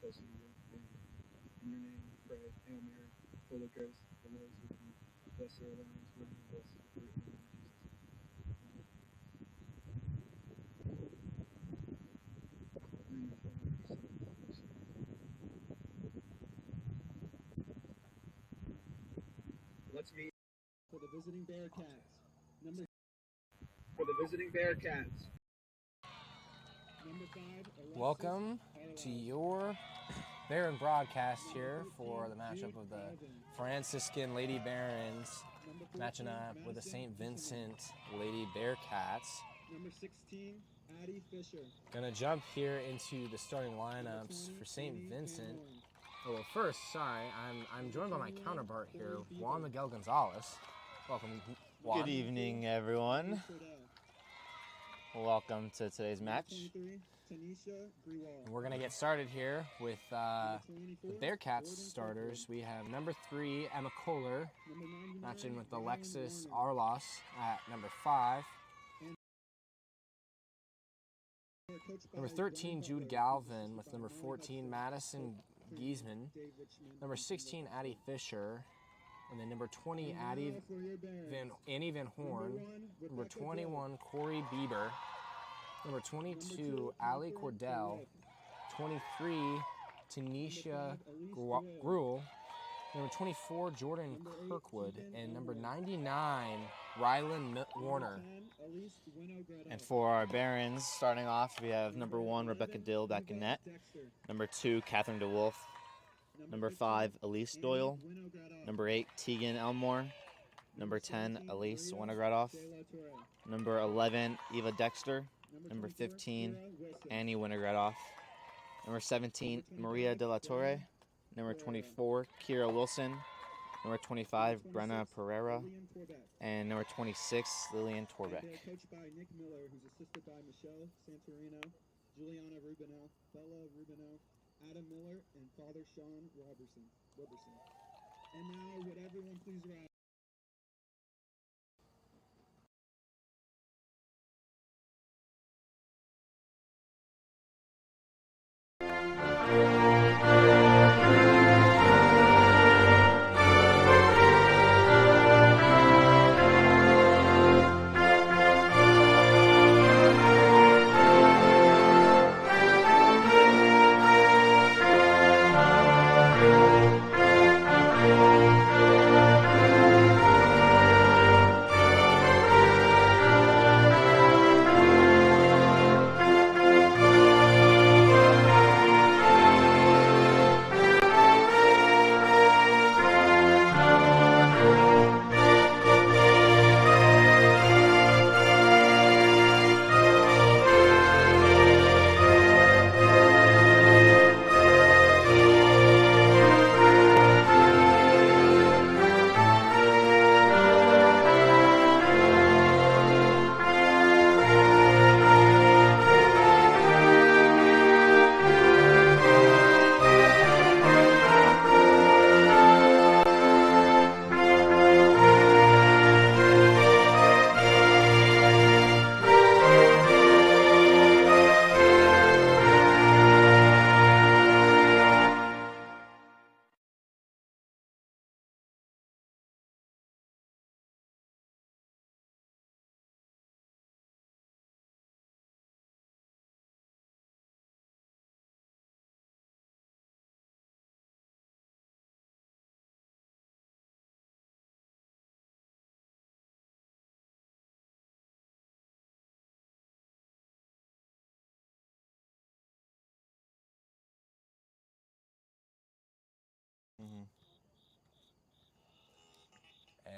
blessed are you. In your name we pray, Hail Mary, full of grace, the Lord is with you. Blessed are thou amongst women, and blessed is the fruit of thy womb, Jesus. In the name of the Father, and the Son, and the Holy Spirit. Let's meet for the visiting Bearcats. For the visiting Bearcats. Number 5, Alexis Welcome to your Baron broadcast here for the matchup of the Franciscan Lady Barons matching up with the St. Vincent Lady Bearcats. Number 16, Addie Fisher. Gonna jump here into the starting lineups for St. Vincent. Oh, well, first, sorry, I'm joined by my counterpart here, Juan Miguel Gonzalez. Welcome, Juan. Good evening, everyone. Welcome to today's match. And we're gonna get started here with the Bearcats starters. We have number 3, Emma Kohler, matching with Alexis Arlos at number 5. Number 13, Jude Galvin with number 14, Madison Giesman. Number 16, Addie Fisher. And then number 20, Annie Van Horn. Number 21, Corey Bieber. Number 22, Allie Cordell. 23, Tanisha Gruel. Number 24, Jordan Kirkwood. And number 99, Rylan Warner. And for our Barons, starting off, we have number 1, Rebecca Dill back in net. Number 2, Catherine DeWolf. Number 5, Elise Doyle. Number 8, Tegan Elmore. Number 10, Elise Winogradov. Number 11, Eva Dexter. Number 15, Annie Winogradov. Number 17, Maria De La Torre. Number 24, Kira Wilson. Number 25, Brenna Pereira. And number 26, Lillian Torbeck. Coached by Nick Miller, who's assisted by Michelle Santorino, Juliana Rubino, Bella Rubino, Adam Miller, and Father Sean Robertson. And now, would everyone please rise?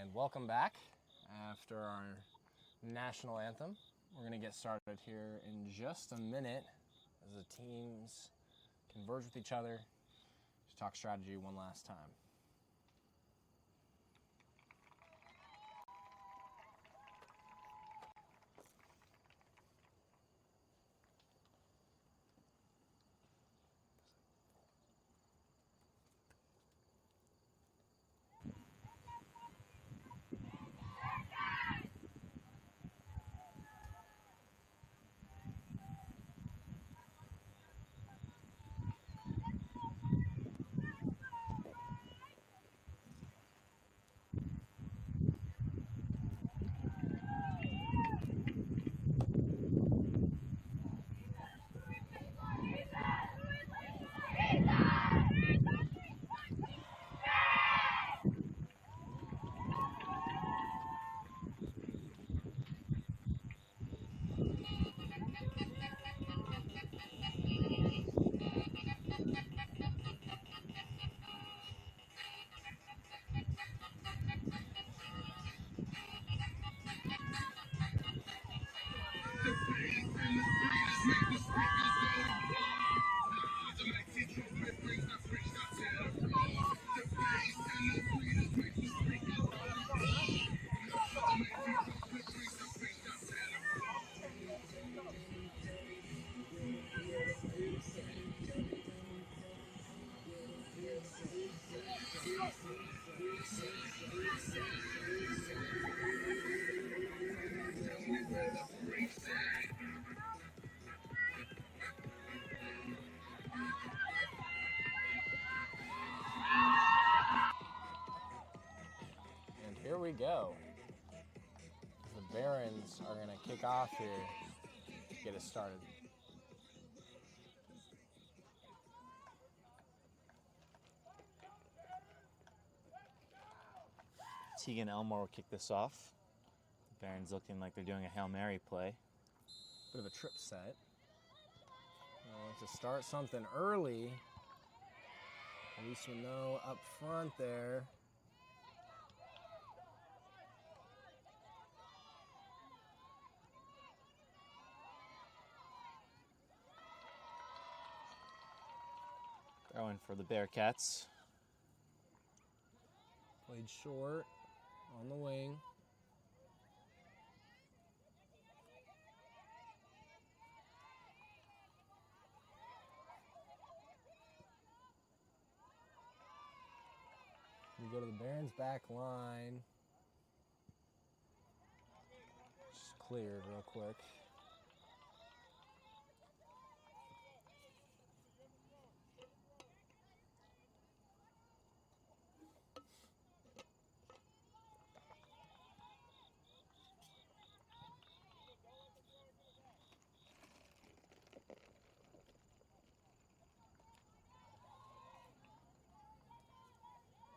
And welcome back after our national anthem. We're going to get started here in just a minute as the teams converge with each other to talk strategy one last time. And here we go. The Barons are going to kick off here to get us started. Tegan Elmore will kick this off. The Barons looking like they're doing a Hail Mary play. Bit of a trip set. To start something early. At least we know up front there. Throwing for the Bearcats. Played short on the wing. We go to the Barons back line. Just cleared real quick.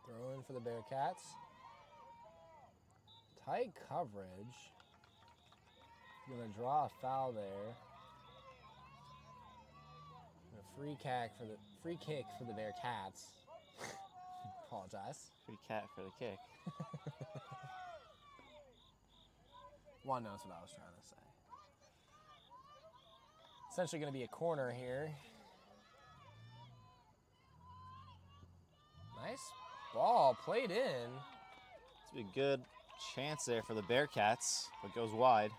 Throw in for the Bearcats. Tight coverage. Gonna draw a foul there. And a free kick for the Bearcats. Apologize. Free cat for the kick. Juan knows what I was trying to say. Essentially going to be a corner here. Nice ball played in. It's a good chance there for the Bearcats, but goes wide.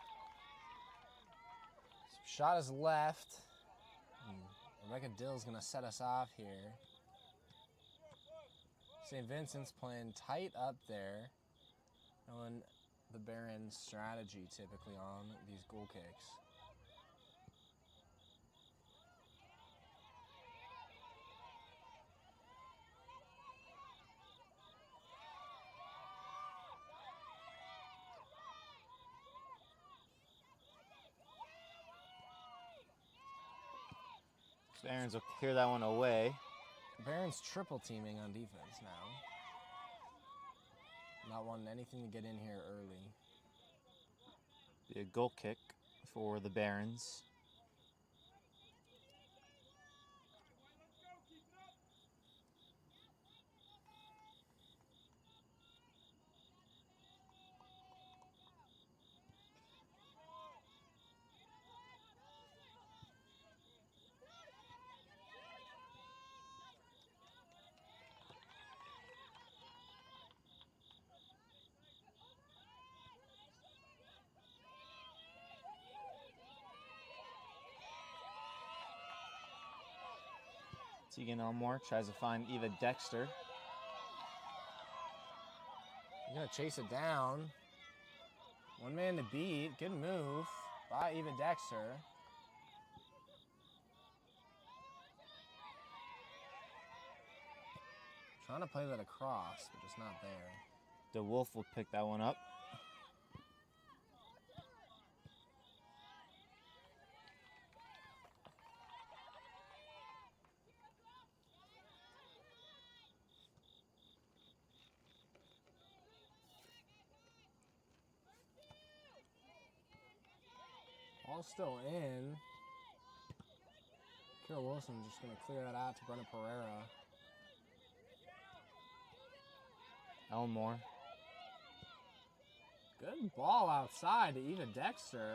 Shot is left. Rebecca Dill's going to set us off here. St. Vincent's playing tight up there, knowing the Barons' strategy typically on these goal kicks. Barons will clear that one away. Barons triple teaming on defense now. Not wanting anything to get in here early. Be a goal kick for the Barons. Tegan Elmore tries to find Eva Dexter. You're going to chase it down. One man to beat. Good move by Eva Dexter. Trying to play that across, but just not there. DeWolf will pick that one up. Ball's still in. Kira Wilson just going to clear that out to Brenna Pereira. Elmore. Good ball outside to Eva Dexter.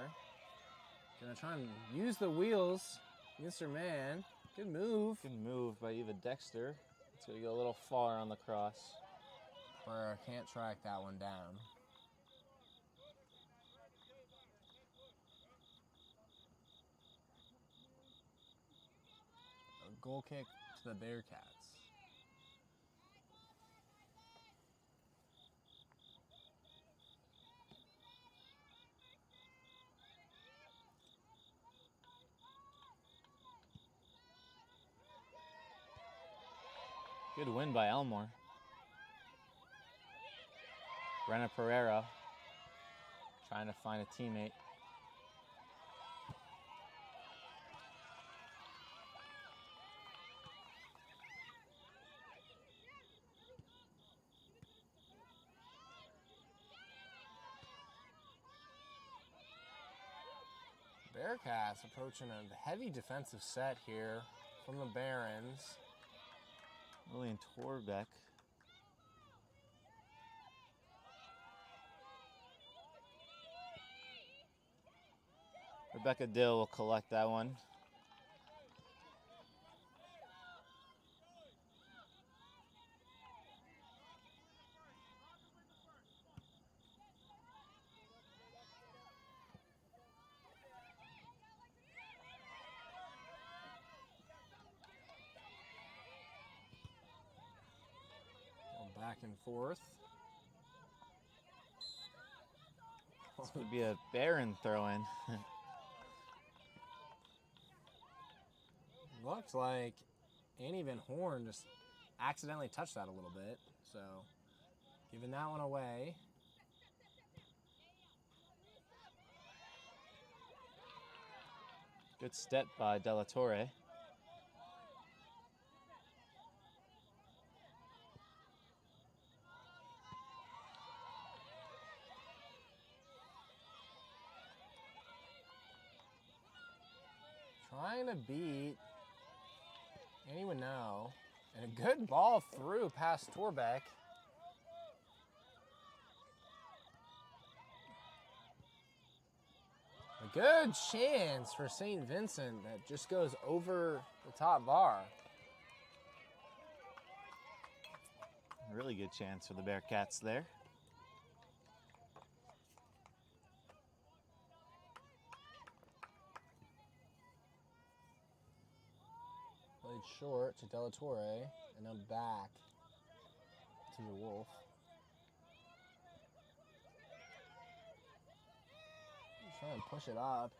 Going to try and use the wheels Mr. Man. Good move. Good move by Eva Dexter. It's going to go a little far on the cross. Pereira can't track that one down. A goal kick to the Bearcats. Good win by Elmore. Brenna Pereira trying to find a teammate. Bearcats approaching a heavy defensive set here from the Barons. Lillian Torbeck. Rebecca Dill will collect that one. Back and forth. This would be a Baron throw-in. Looks like Annie Van Horn just accidentally touched that a little bit. So, giving that one away. Good step by Della Torre. Trying to beat Annie Winnow. And a good ball through past Torbeck. A good chance for St. Vincent that just goes over the top bar. Really good chance for the Bearcats there. Played short to Della Torre, and then back to the Wolf. Trying to push it up.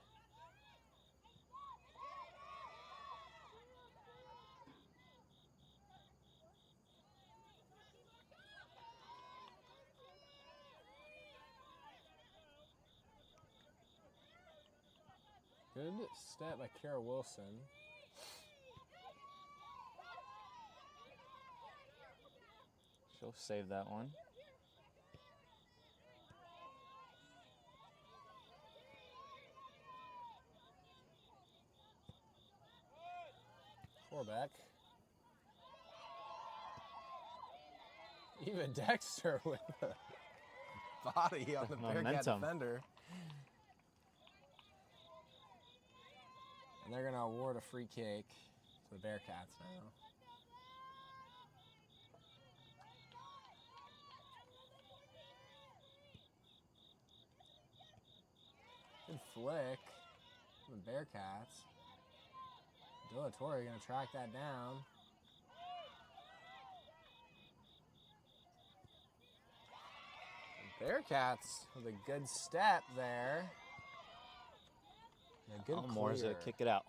Good step by Kara Wilson. She'll save that one. Torbeck. Even Dexter with the body on the Bearcat Momentum. defender. And they're going to award a free kick to the Bearcats now. Good flick from the Bearcats. De La Torre going to track that down. The Bearcats with a good step there. And a good Elmore's clear. gonna kick it out.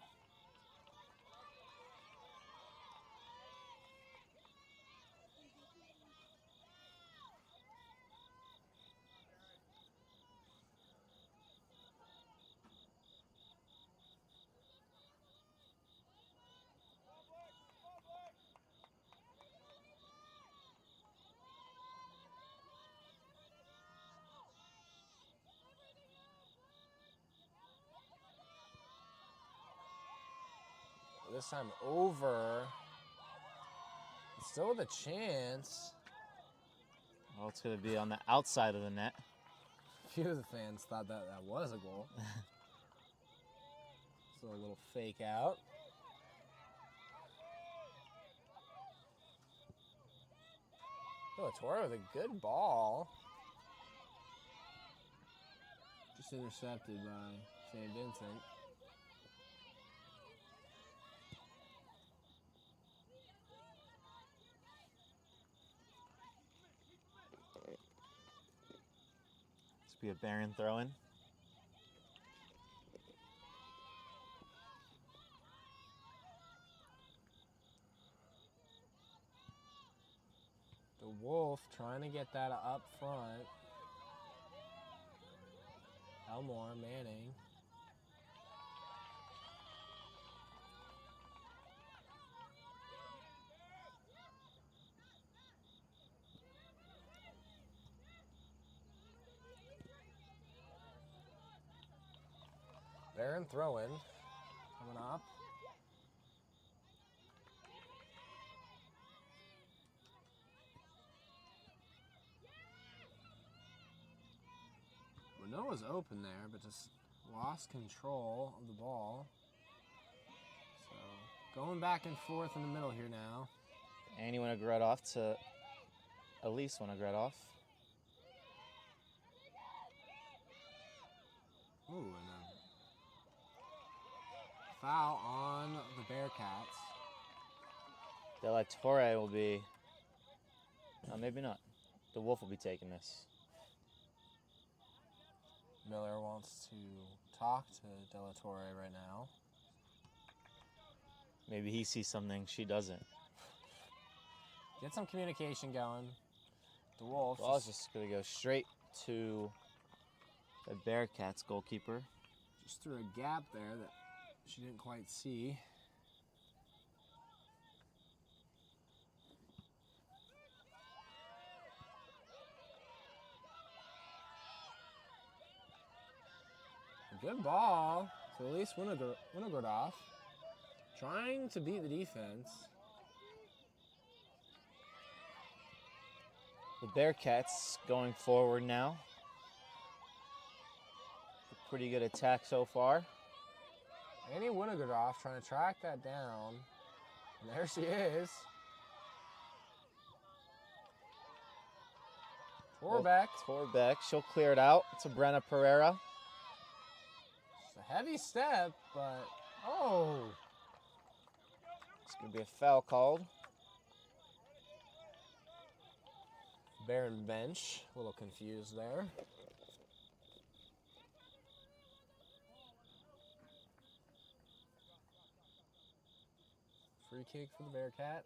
This time over. Still with a chance. Well, it's going to be on the outside of the net. A few of the fans thought that was a goal. So a little fake out. Torre with a good ball. Just intercepted by St. Vincent. This will be a Barron throw-in. The Wolf trying to get that up front. Elmore, Manning. Barron throwing. Coming up. Noah's open there, but just lost control of the ball. So going back and forth in the middle here now. And you want to Winograd off to Elise Winograd off. Ooh, and then foul on the Bearcats. De La Torre will be, no, maybe not. The Wolf will be taking this. Miller wants to talk to De La Torre right now. Maybe he sees something she doesn't. Get some communication going. The Wolf. Ball's just going to go straight to the Bearcats goalkeeper. Just threw a gap there that she didn't quite see. Good ball to Elise Winograd, trying to beat the defense. The Bearcats going forward now. A pretty good attack so far. Annie Winograd trying to track that down. And there she is. Torbeck. Torbeck, she'll clear it out. It's a Brenna Pereira. Heavy step, but oh. It's going to be a foul called. Barron bench, a little confused there. Free kick for the Bearcats.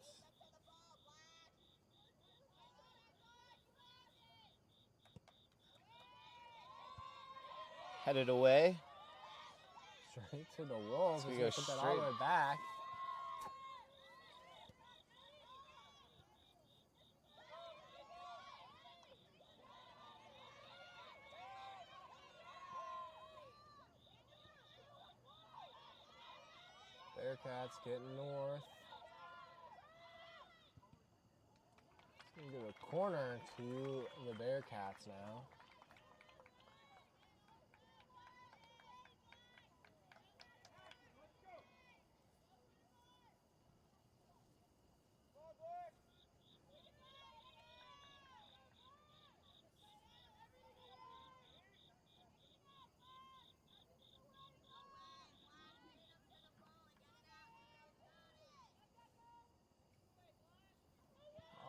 Headed away. Straight to the Wolves. He's He's gonna going to go put that all the way back. Bearcats getting north. It's going to give a corner to the Bearcats now.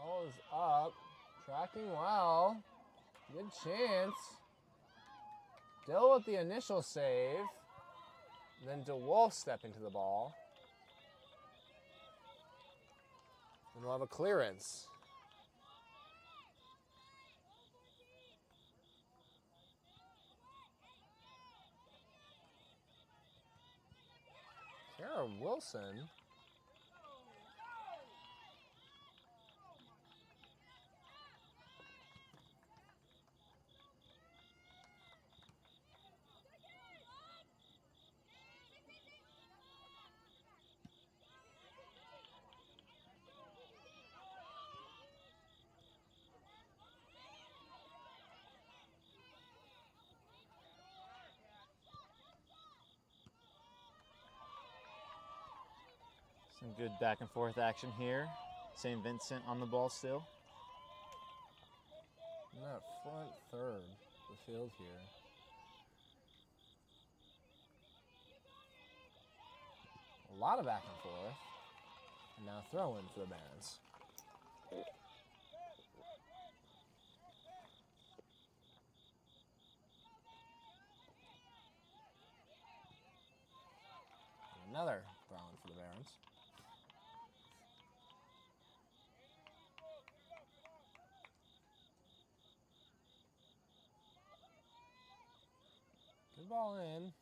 Ball is up, tracking well, good chance. Dill with the initial save, then DeWolf stepping to the ball. And we'll have a clearance. Kara Wilson. Some good back and forth action here. St. Vincent on the ball still. in that front third of the field here. A lot of back and forth. And now throw in for the Barons. Another throw in for the Barons. Good ball in.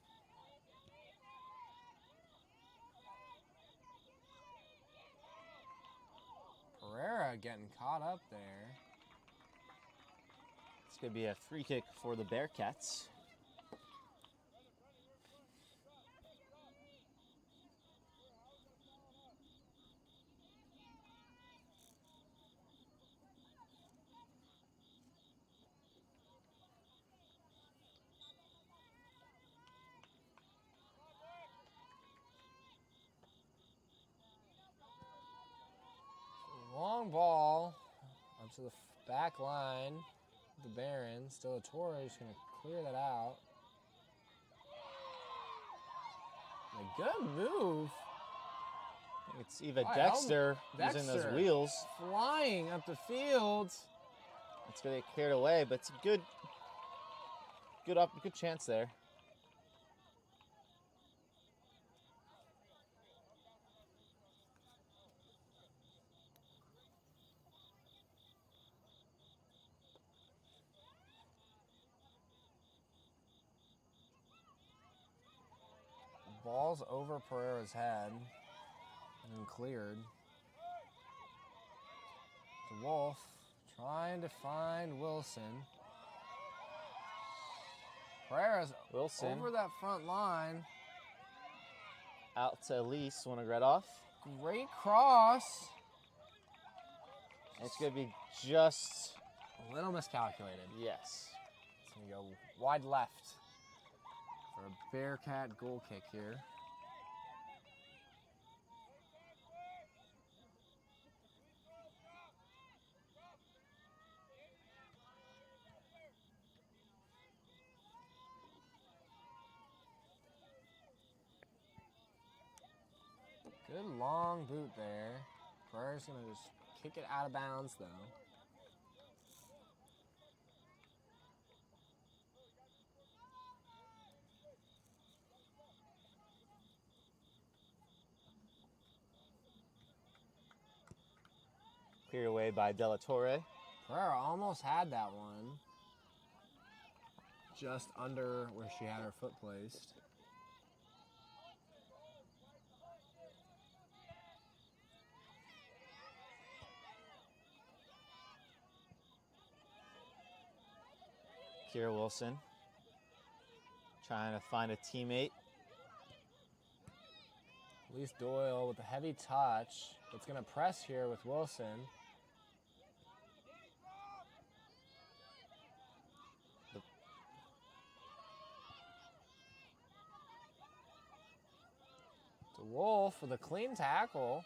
Pereira getting caught up there. It's going to be a free kick for the Bearcats. Long ball up to the back line. The Barons. Still a Torre is going to clear that out. A good move. It's Eva Oh, Dexter using those wheels. Flying up the field. It's going to get cleared away, but it's a good chance there. Ball's over Pereira's head and cleared. The Wolf trying to find Wilson. Pereira's over that front line. Out to Elise Winograd. Great cross. It's going to be just a little miscalculated. Yes. It's going to go wide left for a Bearcat goal kick here. Good long boot there. Pereira's going to just kick it out of bounds, though. Cleared away by Della Torre. Pereira almost had that one. Just under where she had her foot placed. Kira Wilson trying to find a teammate. Elise Doyle with a heavy touch. It's going to press here with Wilson. The Wolf with a clean tackle.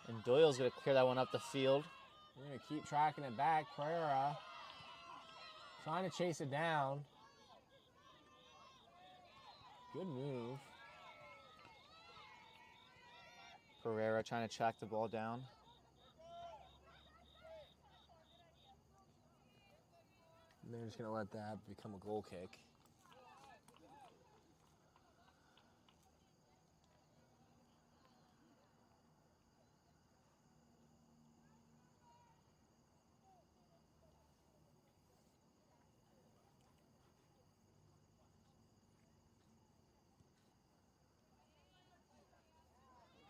And Doyle's going to clear that one up the field. We're going to keep tracking it back. Pereira trying to chase it down. Good move. Pereira trying to track the ball down. And they're just going to let that become a goal kick.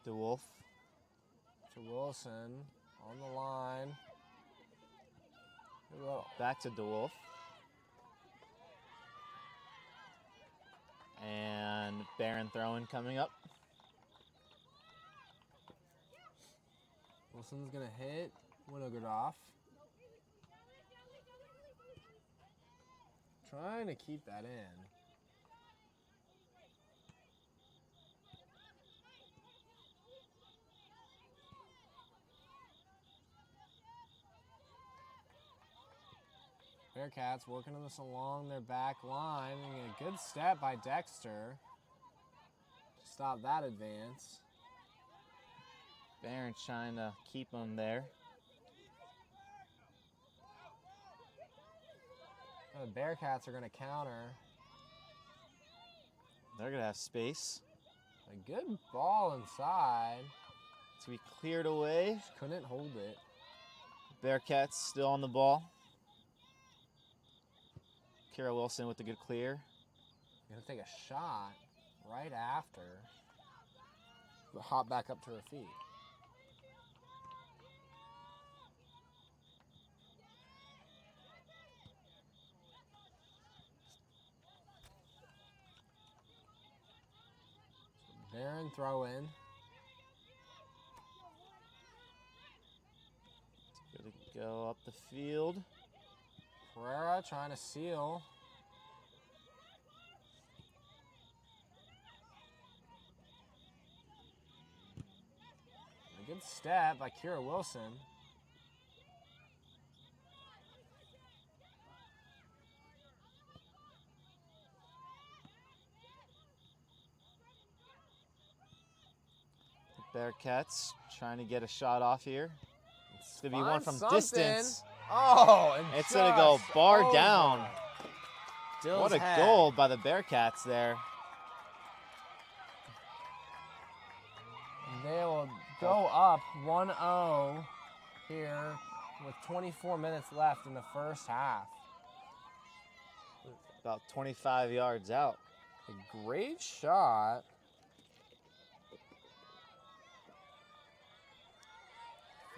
The Wolf. To Wilson on the line. Back to DeWolf. And Barron throwing coming up. Wilson's going to hit Winograd. Trying to keep that in. Bearcats working on this along their back line. And a good step by Dexter to stop that advance. Barons trying to keep them there. The Bearcats are going to counter. They're going to have space. A good ball inside. To be cleared away. Just couldn't hold it. Bearcats still on the ball. Kara Wilson with a good clear. Going to take a shot right after. Hop back up to her feet. Barron throw in. Good to go up the field. Pereira trying to seal. A good step by Kira Wilson. Bearcats trying to get a shot off here. It's going to be one from something. distance. Oh, and it's going to go bar over. down. Dill's what a head. goal by the Bearcats there. They will go up 1-0 here with 24 minutes left in the first half. About 25 yards out. A great shot.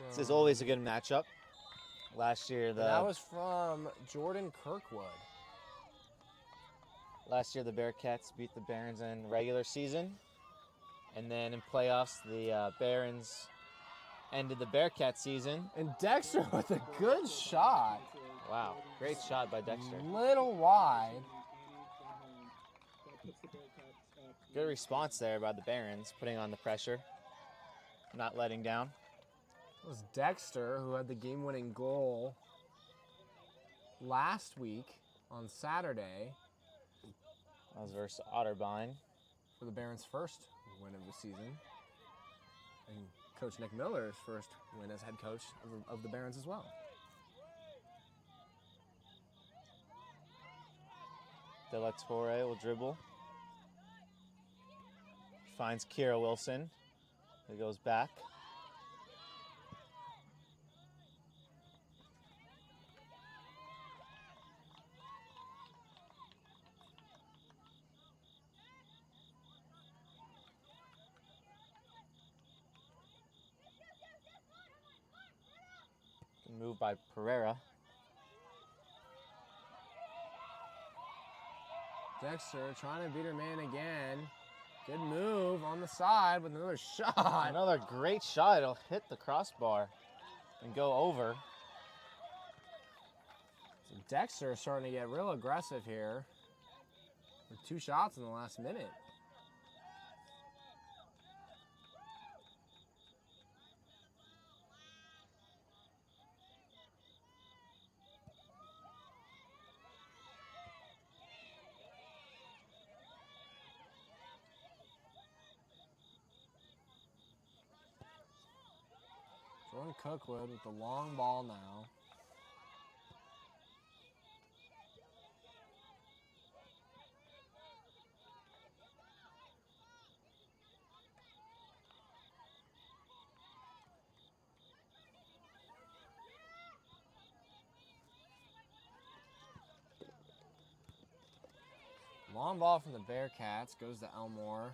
This is always a good matchup. Last year, that was from Jordan Kirkwood. Last year, the Bearcats beat the Barons in regular season. And then in playoffs, the Barons ended the Bearcat season. And Dexter with a good shot. Wow, great shot by Dexter. Little wide. Good response there by the Barons, putting on the pressure, not letting down. It was Dexter who had the game-winning goal last week on Saturday. That was versus Otterbein. For the Barons' first win of the season. And Coach Nick Miller's first win as head coach of the Barons as well. De La Torre will dribble. Finds Kira Wilson. He goes back. Move by Pereira. Dexter trying to beat her man again. Good move on the side with another shot. Another great shot. It'll hit the crossbar and go over. So Dexter is starting to get real aggressive here with 2 shots in the last minute. Jordan Cookwood with the long ball now. Long ball from the Bearcats goes to Elmore.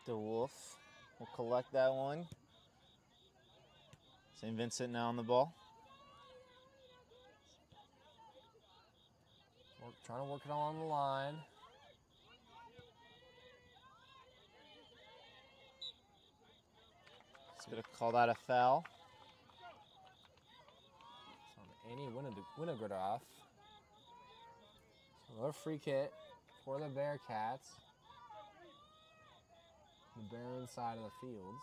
DeWolf will collect that one. St. Vincent now on the ball. Trying to work it along the line. It's going to call that a foul. It's on Annie Winograd. Another free kick for the Bearcats. The Barons side of the field.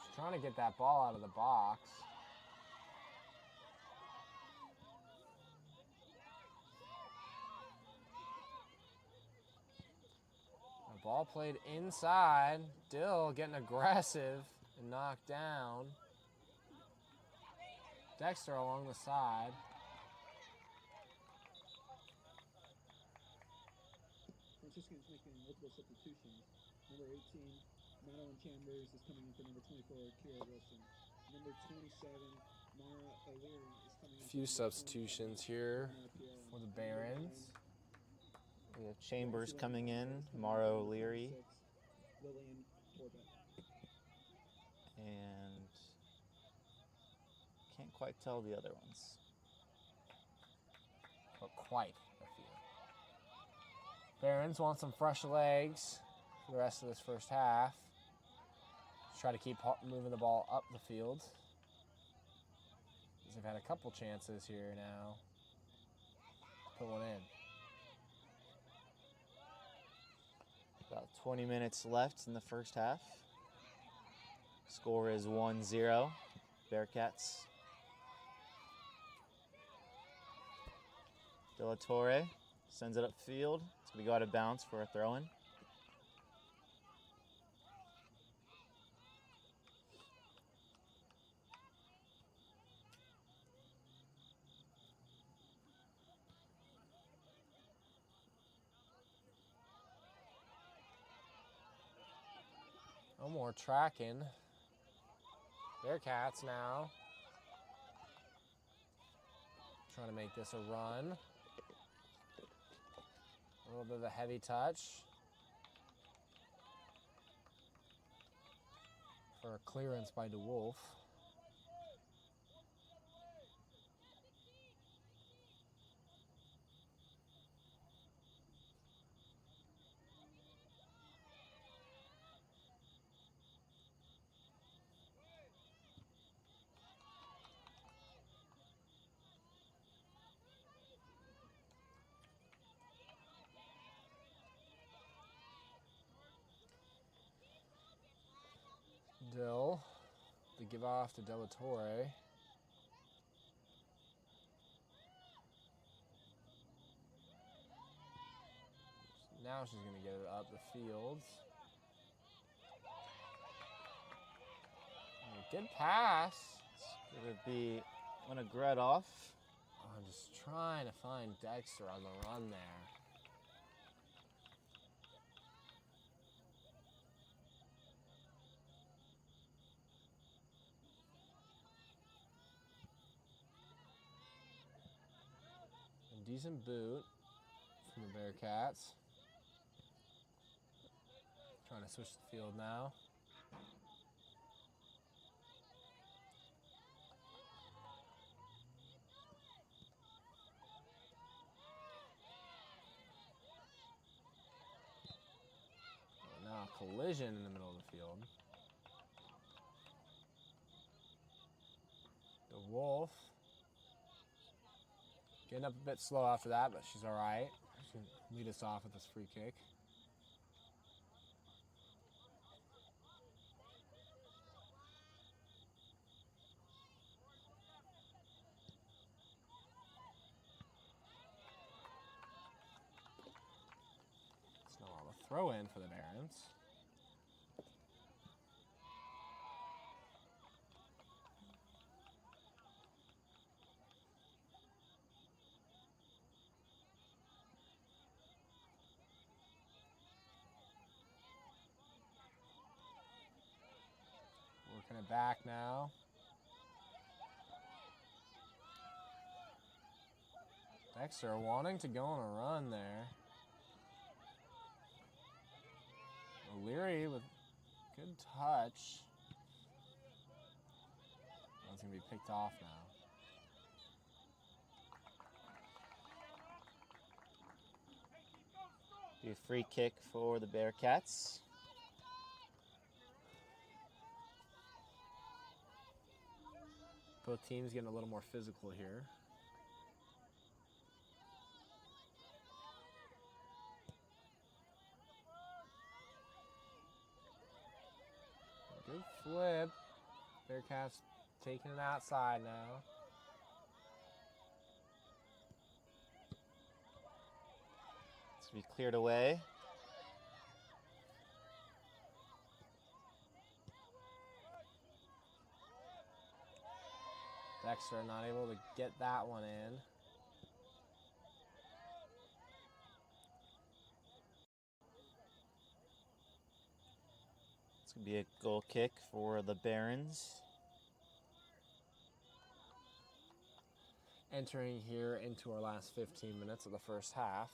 Just trying to get that ball out of the box. The ball played inside. Dill getting aggressive and knocked down. Dexter along the side. Franciscan's making multiple substitutions. Number 18, Madeline Chambers is coming in for number 24, Kira Wilson. Number 27, Mara O'Leary is coming in. Few substitutions here for the Barons. We have Chambers coming in, Mara O'Leary, Lillian Corbett. and can't quite tell the other ones. But quite a few. Barons want some fresh legs for the rest of this first half. Just try to keep moving the ball up the field. They've had a couple chances here now. Put one in. About 20 minutes left in the first half. Score is 1-0, Bearcats. De La Torre sends it upfield. It's going to go out of bounds for a throw-in. No more tracking. Bearcats now. Trying to make this a run. A little bit of a heavy touch. For a clearance by DeWolf. Dill to give off to De La Torre. Now she's going to get it up the field. Good pass. It's going to be Winograd off. Oh, I'm just trying to find Dexter on the run there. Decent boot from the Bearcats. Trying to switch the field now. Oh, now a collision in the middle of the field. The Wolf. Getting up a bit slow after that, but she's all right. She can lead us off with this free kick. It's now a throw in for the Barons. Working it back now. Dexter wanting to go on a run there. O'Leary with good touch. That's going to be picked off now. Be a free kick for the Bearcats. Both teams getting a little more physical here. Good flip. Bearcats taking it outside now. It's going to be cleared away. Dexter not able to get that one in. It's going to be a goal kick for the Barons. Entering here into our last 15 minutes of the first half.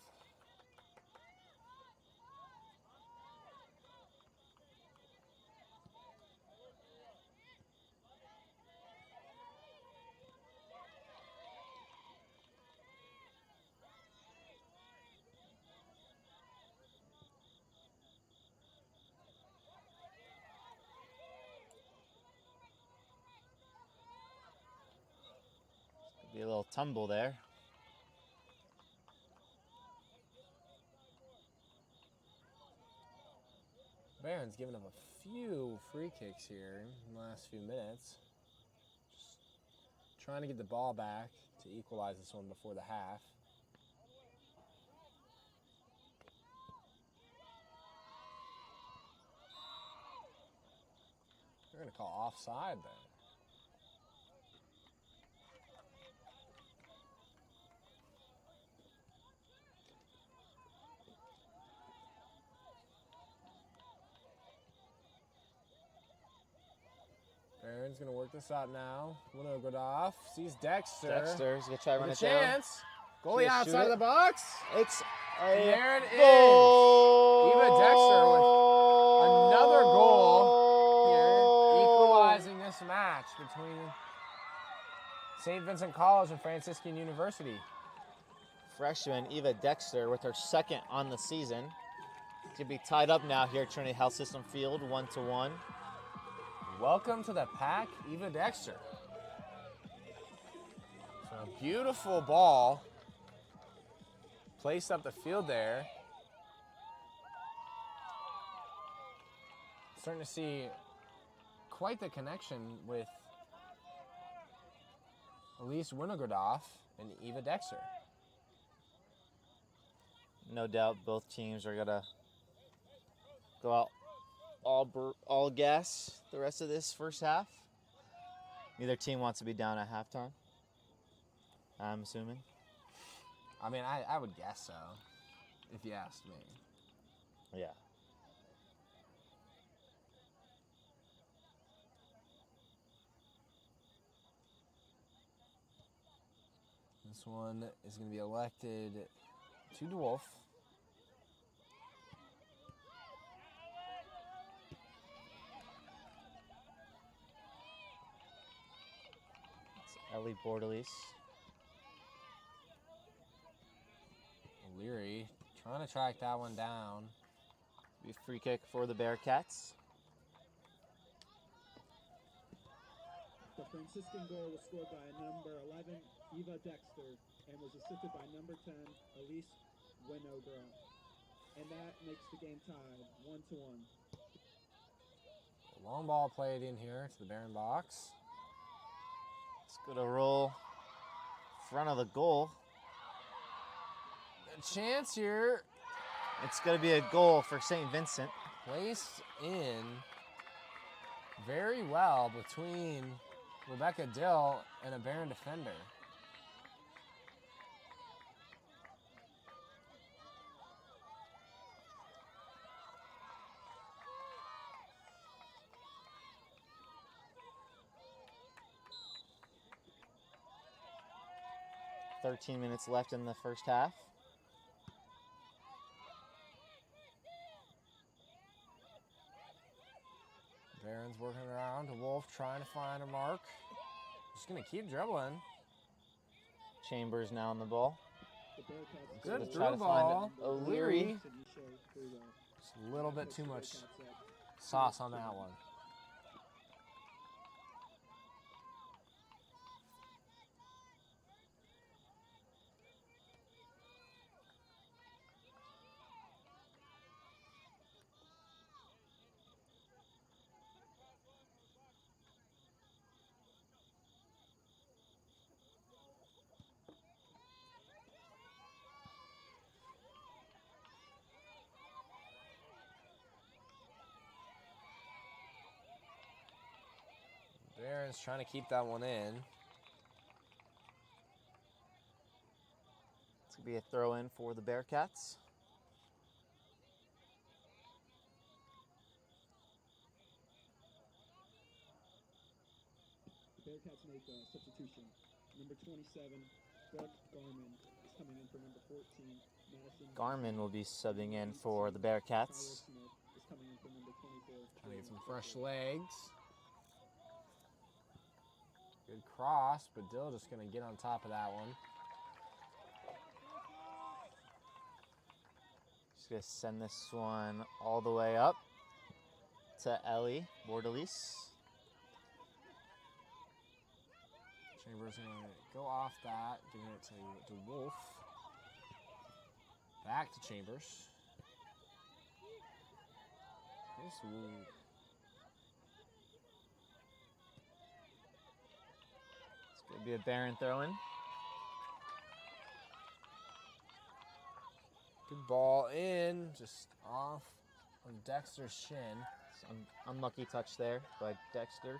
Be a little tumble there. Barron's given up a few free kicks here in the last few minutes. Just trying to get the ball back to equalize this one before the half. They're going to call offside there. Barron's going to work this out now. Winograd sees Dexter. Dexter's going to try to run With it a down. chance. Goalie Shoot outside it. of the box. It's And there it is. goal! Eva Dexter with another goal here, equalizing this match between St. Vincent College and Franciscan University. Freshman Eva Dexter with her second on the season. To be tied up now here at Trinity Health System Field, 1-1. Welcome to the pack, Eva Dexter. So a beautiful ball placed up the field there. Starting to see quite the connection with Elise Winograd and Eva Dexter. No doubt both teams are going to go out all gas the rest of this first half. Neither team wants to be down at halftime, I'm assuming. I mean, I would guess so, if you asked me. Yeah. This one is going to be elected to DeWolf. Ellie Bordelis. O'Leary trying to track that one down. Be a free kick for the Bearcats. The Franciscan goal was scored by number 11, Eva Dexter, and was assisted by number 10, Elise Winograd. And that makes the game tied, 1-1. Long ball played in here to the Baron box. It's going to roll front of the goal. A chance here. It's going to be a goal for St. Vincent. Placed in very well between Rebecca Dill and a Baron defender. .13 minutes left in the first half. Baron's working around. DeWolf trying to find a mark. Just going to keep dribbling. Chambers now on the ball. The Bearcats Good Try through to find ball. O'Leary. Just a little bit too much sauce on that one. Barons trying to keep that one in. It's going to be a throw in for the Bearcats. The Bearcats make a substitution. Number 27, Buck Garman is coming in for number 14. Madison Garman will be subbing in for the Bearcats. Tyler Smith is coming in for number 24. Trying to get some fresh legs. Good cross, but Dill just going to get on top of that one. Just going to send this one all the way up to Ellie Bordelis. Chambers going to go off that, giving it to Wolf. Back to Chambers. Nice move. It's going to be a Baron throw-in. Good ball in, just off of Dexter's shin. Some unlucky touch there by Dexter.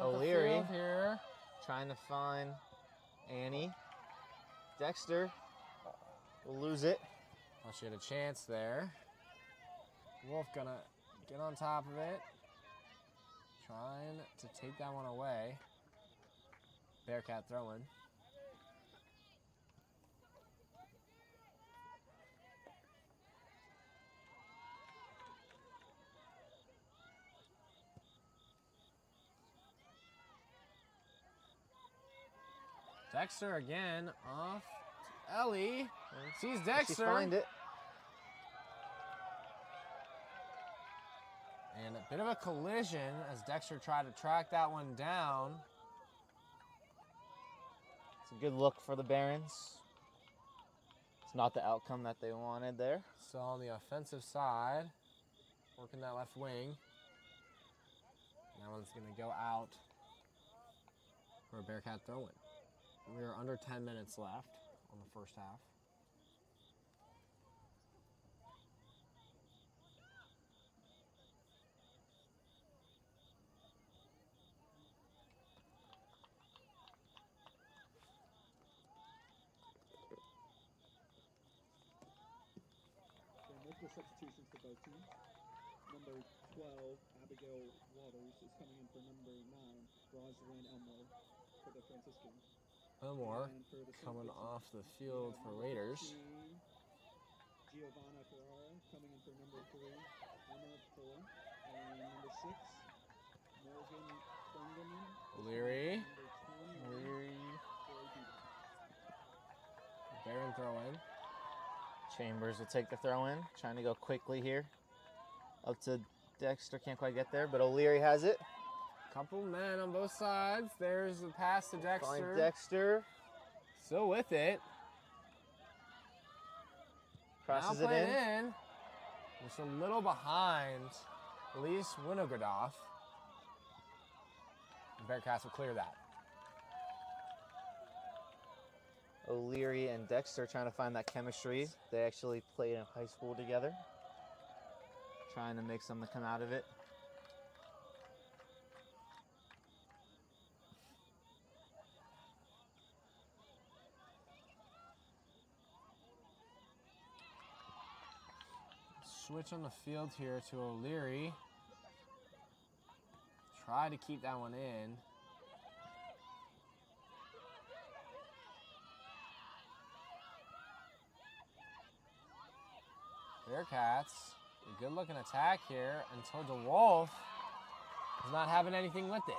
O'Leary here. Trying to find Annie. Dexter will lose it. Well, she had a chance there. Wolf gonna get on top of it. Trying to take that one away. Bearcat throwing. Dexter again off to Ellie. Sees Dexter. She find it. And a bit of a collision as Dexter tried to track that one down. It's a good look for the Barons. It's not the outcome that they wanted there. So on the offensive side, working that left wing. That one's going to go out for a Bearcat throw-in. We are under 10 minutes left on the first half. Multiple substitutions for both teams. Number 12, Abigail Waters, is coming in for number 9, Rosalind Elmore, for the Franciscan. Elmore And for the coming St. off the Vincent, field for Raiders. Giovanna Ferrara coming in for number 3, Emma Fuller. And number 6, Morgan Thunderman. O'Leary. Number 21, O'Leary. Corey Beaver. Baron throw-in. Chambers will take the throw-in. Trying to go quickly here. Up to Dexter. Can't quite get there, but O'Leary has it. Couple men on both sides. There's the pass to Dexter. Find Dexter. Still with it. Crosses now it in. in. Just a little behind Elise Winograd. The Bearcats will clear that. O'Leary and Dexter trying to find that chemistry. They actually played in high school together. Trying to make something come out of it. Switch on the field here to O'Leary. Try to keep that one in. Bearcats, a good looking attack here until DeWolf is not having anything with it.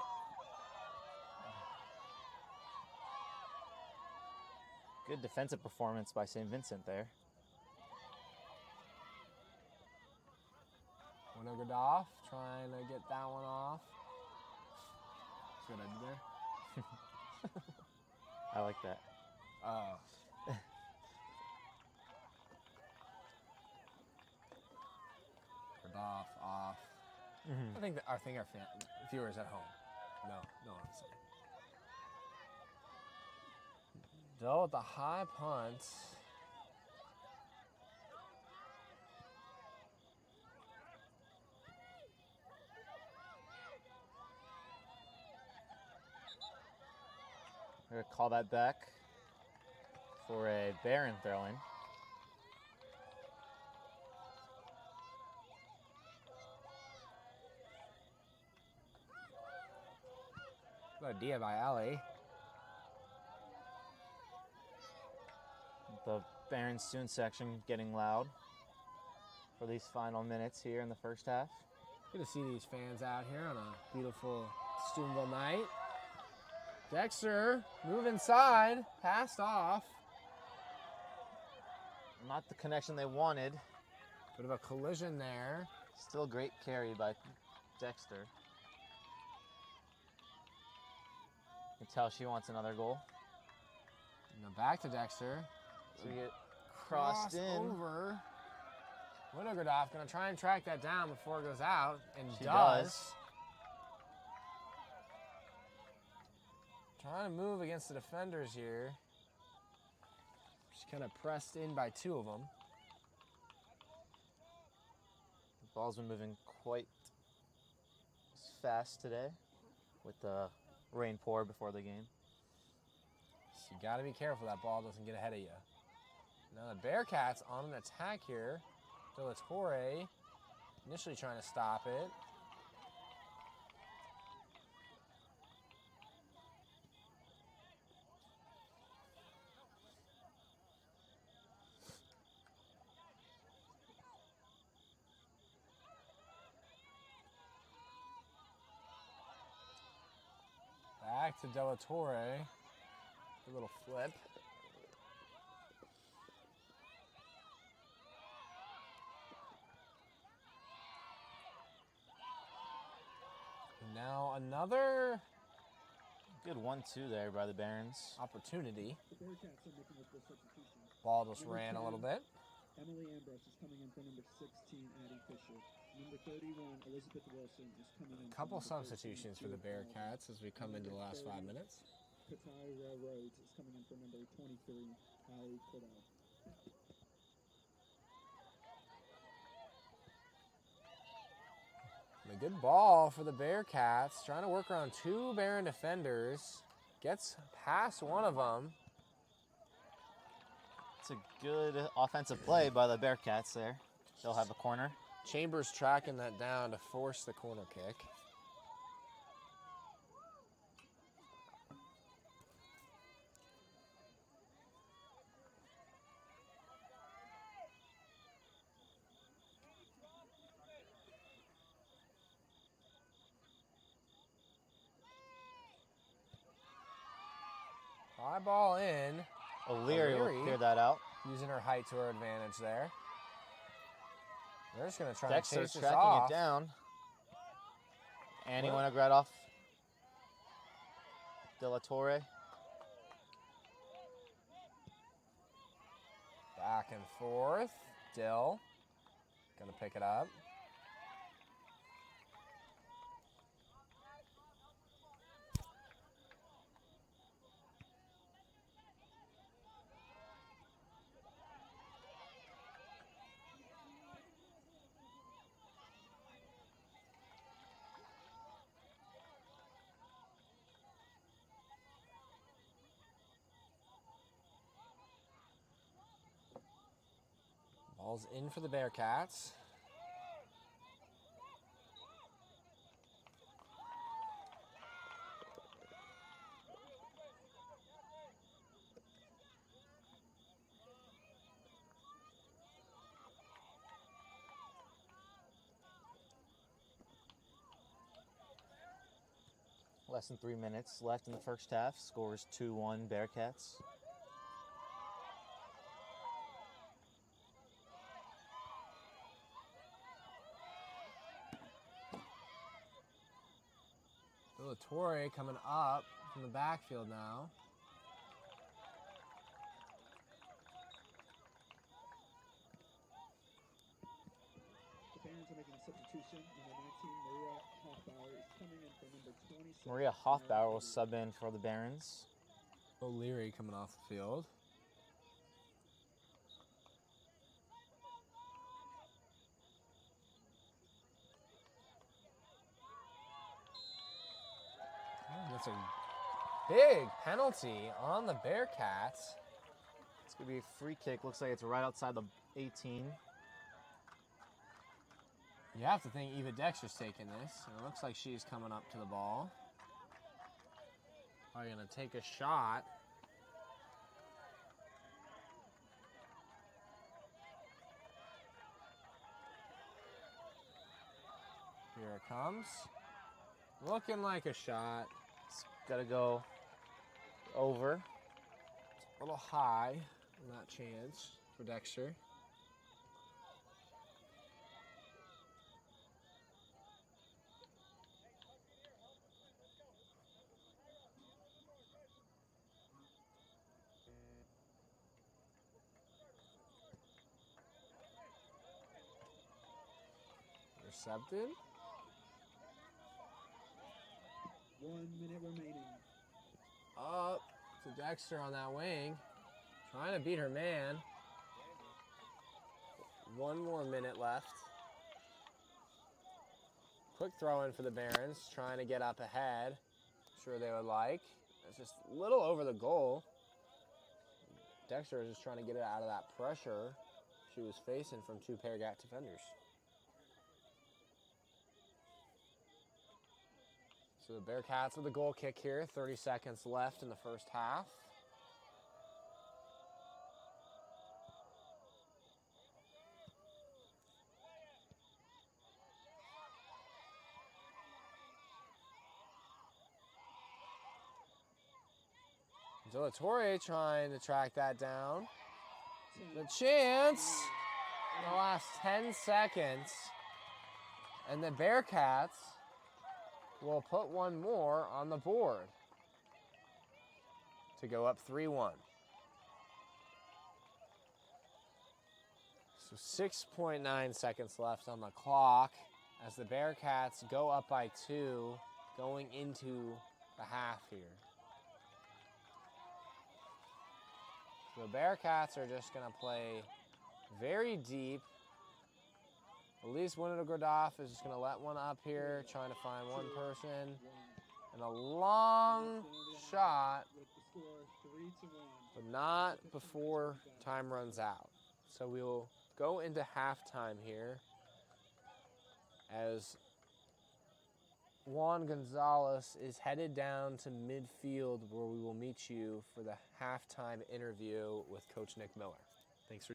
Good defensive performance by St. Vincent there. Winograd trying to get that one off. See what I did there? I like that. Oh. Off. I think our viewers at home know what I'm saying. Dill with the high punt. We're going to call that back for a Baron throw-in. Good idea by Ali. The Baron student section getting loud for these final minutes here in the first half. Good to see these fans out here on a beautiful Steubenville night. Dexter, move inside, passed off. Not the connection they wanted. Bit of a collision there. Still great carry by Dexter. You can tell she wants another goal. Now back to Dexter. So we get crossed in. Over. Winograd going to try and track that down before it goes out, and She does. does. Trying to move against the defenders here. She's kind of pressed in by two of them. The ball's been moving quite fast today with the rain pour before the game. So you got to be careful that ball doesn't get ahead of you. Now the Bearcats on an attack here. De La Torre initially trying to stop it. Back to De La Torre. A little flip. And now another Good 1-2 there by the Barons. opportunity. The Bearcats are making up their substitution. Ball just ran a little bit. Emily Ambrose is coming in for number 16, Addie Fisher. Number 31, Elizabeth Wilson, is coming in. A couple for number 13, substitutions for the Julia Bearcats as we come into the last 5 minutes. Katira Rhodes is coming in for number 23, Hallie Cordell. A good ball for the Bearcats, trying to work around two Baron defenders. Gets past one of them. It's a good offensive play by the Bearcats there. They'll have a corner. Chambers tracking that down to force the corner kick. High ball in. O'Leary will O'Leary. clear that out. Using her height to her advantage there. They're just going to try Dexter and chase this tracking off. it down. Annie Well- Winograd off. De La Torre. Back and forth. Dill going to pick it up. Ball's in for the Bearcats. Less than 3 minutes left in the first half. Scores 2-1 Bearcats. De La Torre coming up from the backfield now. The Barons are making a substitution. Number 19, Maria Hoffbauer, is coming in for number 26. Maria Hoffbauer will sub in for the Barons. O'Leary coming off the field. That's a Big penalty on the Bearcats. It's going to be a free kick. Looks like it's right outside the 18. You have to think Eva Dexter's taking this. And it looks like she's coming up to the ball. Are you going to take a shot? Here it comes. Looking like a shot. It's got to go over. It's a little high on that chance for Dexter. Intercepted. 1 minute remaining. Up to Dexter on that wing. Trying to beat her man. 1 more minute left. Quick throw in for the Barons, trying to get up ahead. Sure they would like. It's just a little over the goal. Dexter is just trying to get it out of that pressure she was facing from two Bearcat defenders. So the Bearcats with a goal kick here. 30 seconds left in the first half. Torre trying to track that down. The chance in the last 10 seconds. And the Bearcats will put one more on the board to go up 3-1. So 6.9 seconds left on the clock as the Bearcats go up by 2 going into the half here. So the Bearcats are just going to play very deep. Elise Winograd is just going to let one up here, trying to find one person. And a long shot, but not before time runs out. So we will go into halftime here as Juan Gonzalez is headed down to midfield where we will meet you for the halftime interview with Coach Nick Miller. Thanks for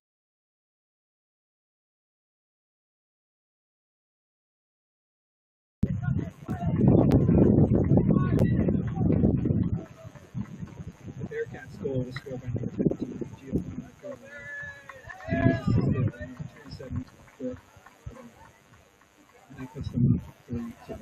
The Bearcats' goal was scored by number 15, Giovanna Carvalho. And it was assisted by number 27, Brooke. And that puts them up 3-2.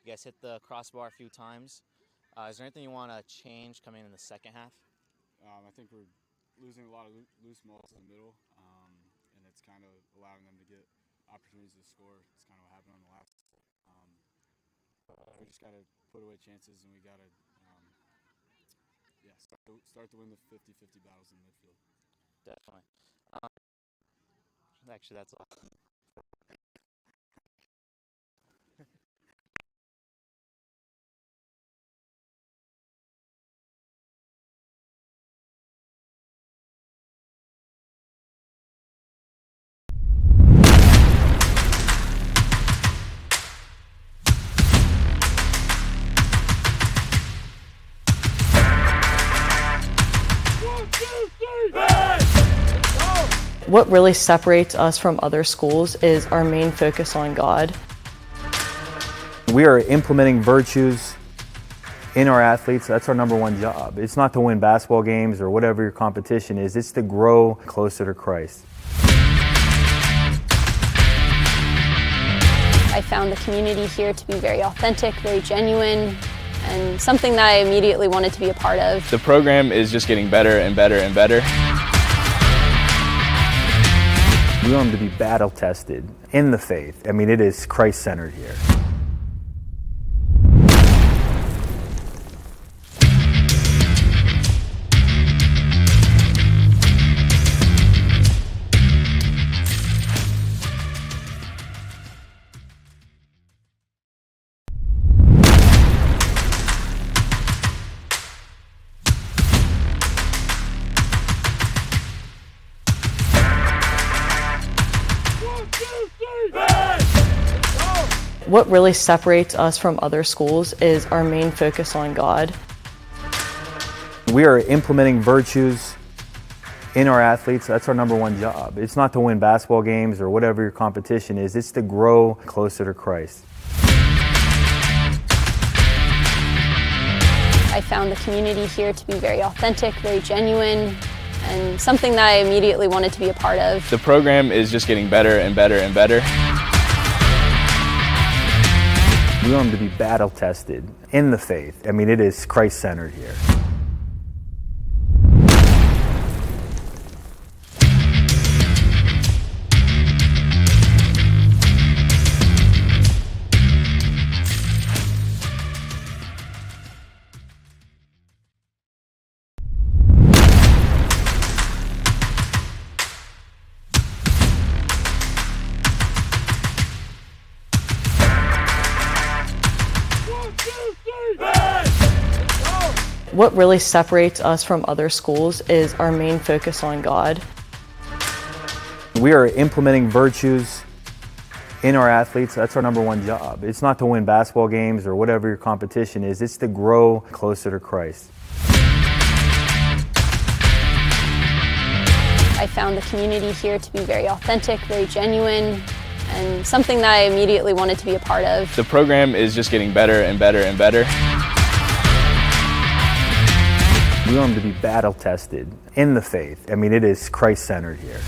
You guys hit the crossbar a few times. Is there anything you want to change coming in the second half? I think we're losing a lot of loose balls in the middle, and it's kind of allowing them to get opportunities to score. It's kind of what happened on the last. We just got to put away chances, and we got to, start to win the 50-50 battles in midfield. Definitely. Actually, that's all. What really separates us from other schools is our main focus on God. We are implementing virtues in our athletes. That's our number one job. It's not to win basketball games or whatever your competition is. It's to grow closer to Christ. I found the community here to be very authentic, very genuine, and something that I immediately wanted to be a part of. The program is just getting better and better and better. We want them to be battle tested in the faith. I mean, it is Christ-centered here. What really separates us from other schools is our main focus on God. We are implementing virtues in our athletes. That's our number one job. It's not to win basketball games or whatever your competition is. It's to grow closer to Christ. I found the community here to be very authentic, very genuine, and something that I immediately wanted to be a part of. The program is just getting better and better and better. We want them to be battle tested in the faith. I mean, it is Christ-centered here. What really separates us from other schools is our main focus on God. We are implementing virtues in our athletes. That's our number one job. It's not to win basketball games or whatever your competition is. It's to grow closer to Christ. I found the community here to be very authentic, very genuine, and something that I immediately wanted to be a part of. The program is just getting better and better and better. We want them to be battle tested in the faith. I mean, it is Christ-centered here.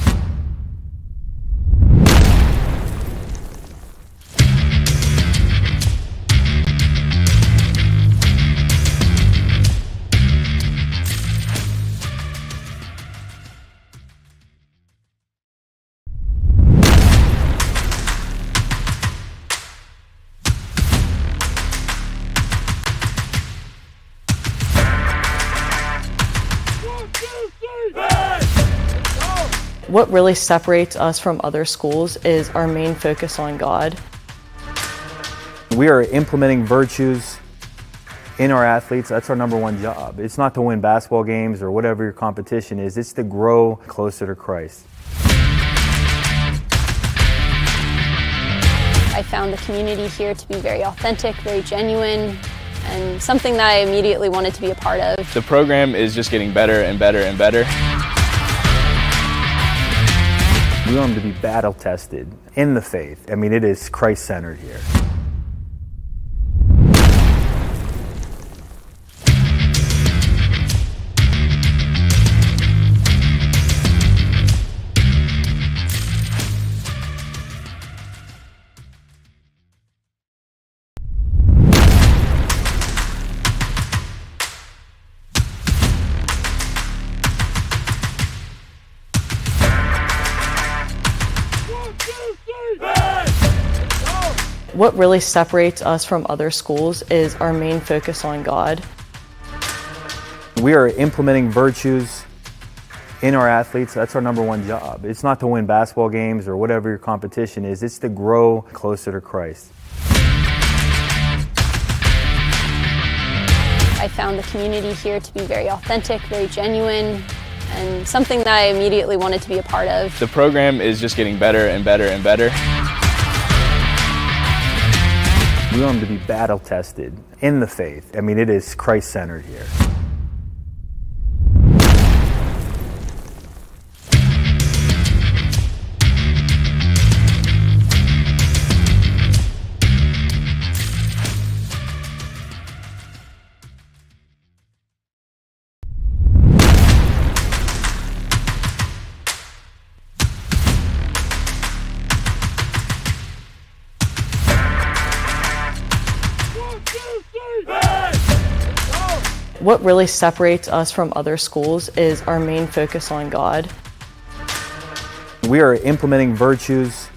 What really separates us from other schools is our main focus on God. We are implementing virtues in our athletes. That's our number one job. It's not to win basketball games or whatever your competition is. It's to grow closer to Christ. I found the community here to be very authentic, very genuine, and something that I immediately wanted to be a part of. The program is just getting better and better and better. We want them to be battle tested in the faith. I mean, it is Christ-centered here. What really separates us from other schools is our main focus on God. We are implementing virtues in our athletes. That's our number one job. It's not to win basketball games or whatever your competition is. It's to grow closer to Christ. I found the community here to be very authentic, very genuine, and something that I immediately wanted to be a part of. The program is just getting better and better and better. We want them to be battle tested in the faith. I mean, it is Christ-centered here. What really separates us from other schools is our main focus on God. We are implementing virtues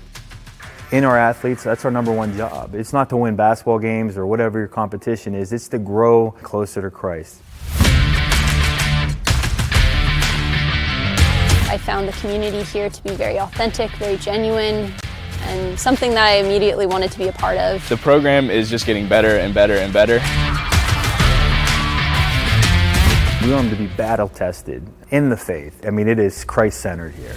in our athletes. That's our number one job. It's not to win basketball games or whatever your competition is. It's to grow closer to Christ. I found the community here to be very authentic, very genuine, and something that I immediately wanted to be a part of. The program is just getting better and better and better. We want them to be battle tested in the faith. I mean, it is Christ-centered here.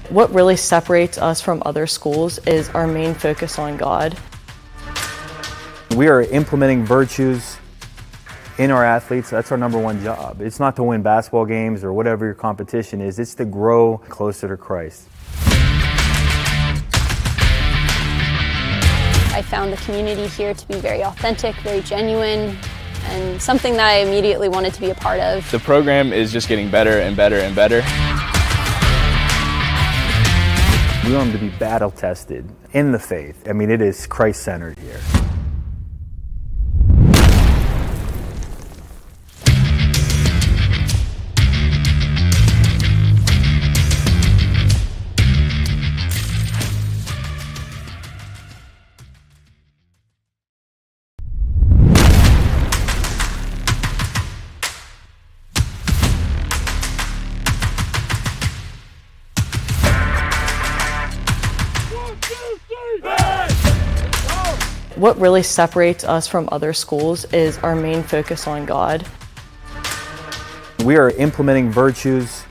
What really separates us from other schools is our main focus on God. We are implementing virtues in our athletes. That's our number one job. It's not to win basketball games or whatever your competition is. It's to grow closer to Christ. I found the community here to be very authentic, very genuine, and something that I immediately wanted to be a part of. The program is just getting better and better and better. We want them to be battle tested in the faith. I mean, it is Christ-centered here. What really separates us from other schools is our main focus on God. We are implementing virtues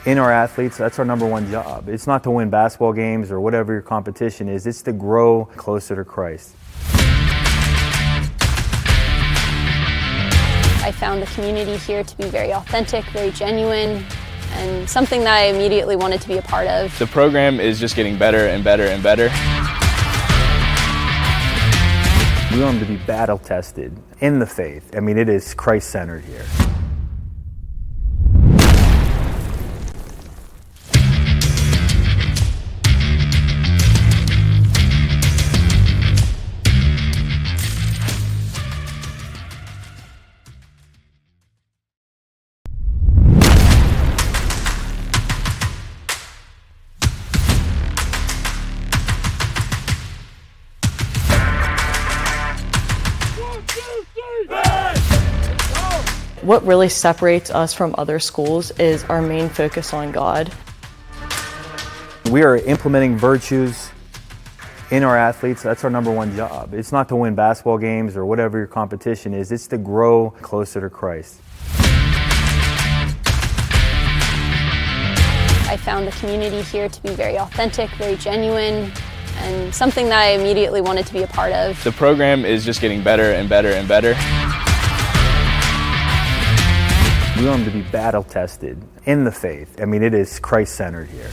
in our athletes. That's our number one job. It's not to win basketball games or whatever your competition is. It's to grow closer to Christ. I found the community here to be very authentic, very genuine, and something that I immediately wanted to be a part of. The program is just getting better and better and better. We want them to be battle tested in the faith. I mean, it is Christ-centered here. What really separates us from other schools is our main focus on God. We are implementing virtues in our athletes. That's our number one job. It's not to win basketball games or whatever your competition is. It's to grow closer to Christ. I found the community here to be very authentic, very genuine, and something that I immediately wanted to be a part of. The program is just getting better and better and better. We want them to be battle tested in the faith. I mean, it is Christ-centered here.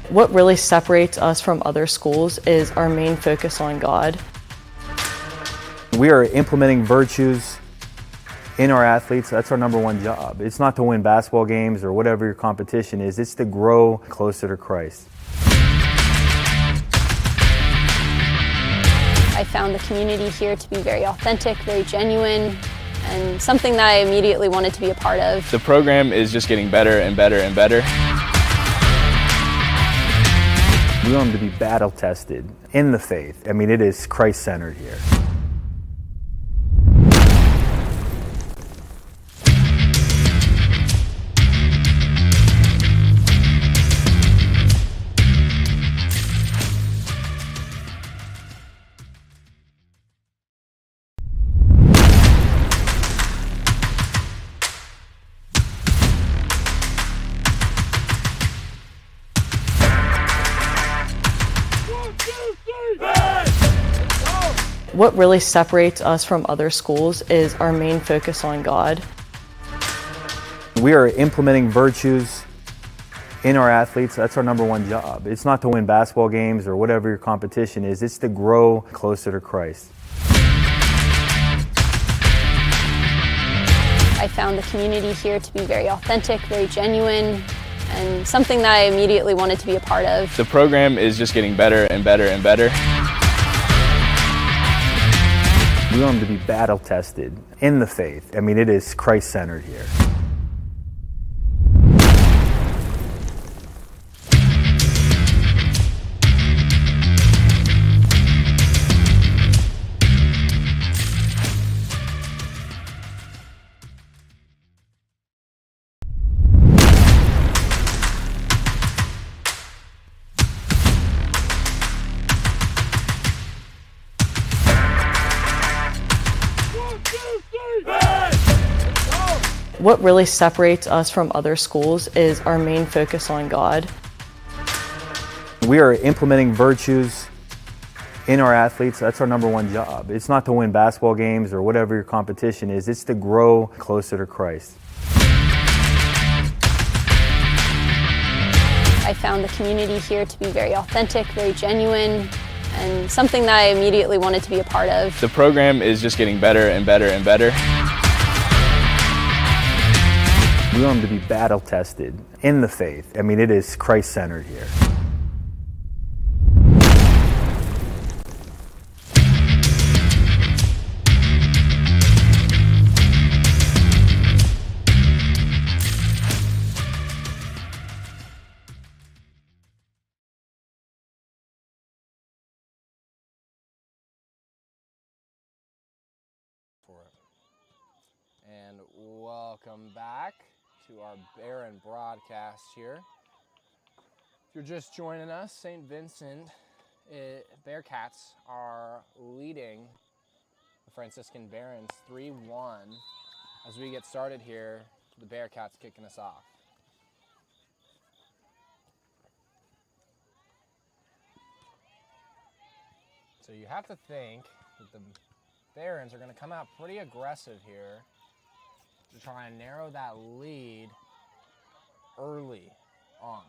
What really separates us from other schools is our main focus on God. We are implementing virtues in our athletes. That's our number one job. It's not to win basketball games or whatever your competition is. It's to grow closer to Christ. I found the community here to be very authentic, very genuine, and something that I immediately wanted to be a part of. The program is just getting better and better and better. We want them to be battle tested in the faith. I mean, it is Christ-centered here. What really separates us from other schools is our main focus on God. We are implementing virtues in our athletes. That's our number one job. It's not to win basketball games or whatever your competition is. It's to grow closer to Christ. I found the community here to be very authentic, very genuine, and something that I immediately wanted to be a part of. The program is just getting better and better and better. We want them to be battle tested in the faith. I mean, it is Christ-centered here. What really separates us from other schools is our main focus on God. We are implementing virtues in our athletes. That's our number one job. It's not to win basketball games or whatever your competition is. It's to grow closer to Christ. I found the community here to be very authentic, very genuine, and something that I immediately wanted to be a part of. The program is just getting better and better and better. We want them to be battle tested in the faith. I mean, it is Christ-centered here. And welcome back to our Barron broadcast here. If you're just joining us, St. Vincent Bearcats are leading the Franciscan Barons 3-1 as we get started here. The Bearcats kicking us off. So you have to think that the Barons are going to come out pretty aggressive here to try and narrow that lead early on.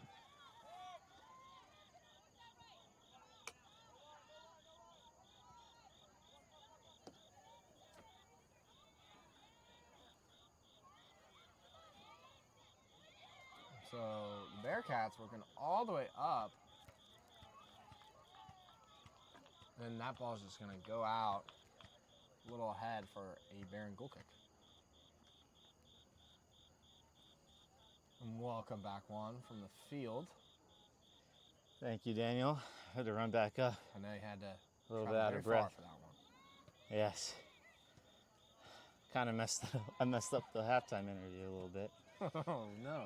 So the Bearcats working all the way up. And that ball's just going to go out a little ahead for a Baron goal kick. And welcome back, Juan, from the field. Thank you, Daniel. I had to run back up. I know you had to A little bit travel out very of breath. far for that one. Yes. Kind of messed up. I messed up the halftime interview a little bit. Oh, no.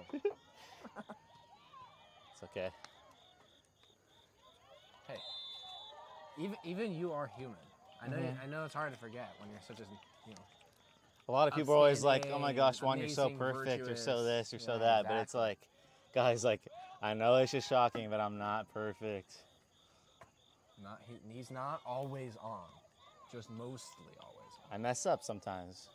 It's okay. Hey, even you are human. I know. I know it's hard to forget when you're such a, A lot of people are always like, "Oh my Outstanding, gosh, Juan, you're so amazing, perfect. You're so virtuous." this. You're so Yeah, that." But it's exactly. like, guys, like, I know it's just shocking, but I'm not perfect. He's not always on, just mostly always on. I mess up sometimes.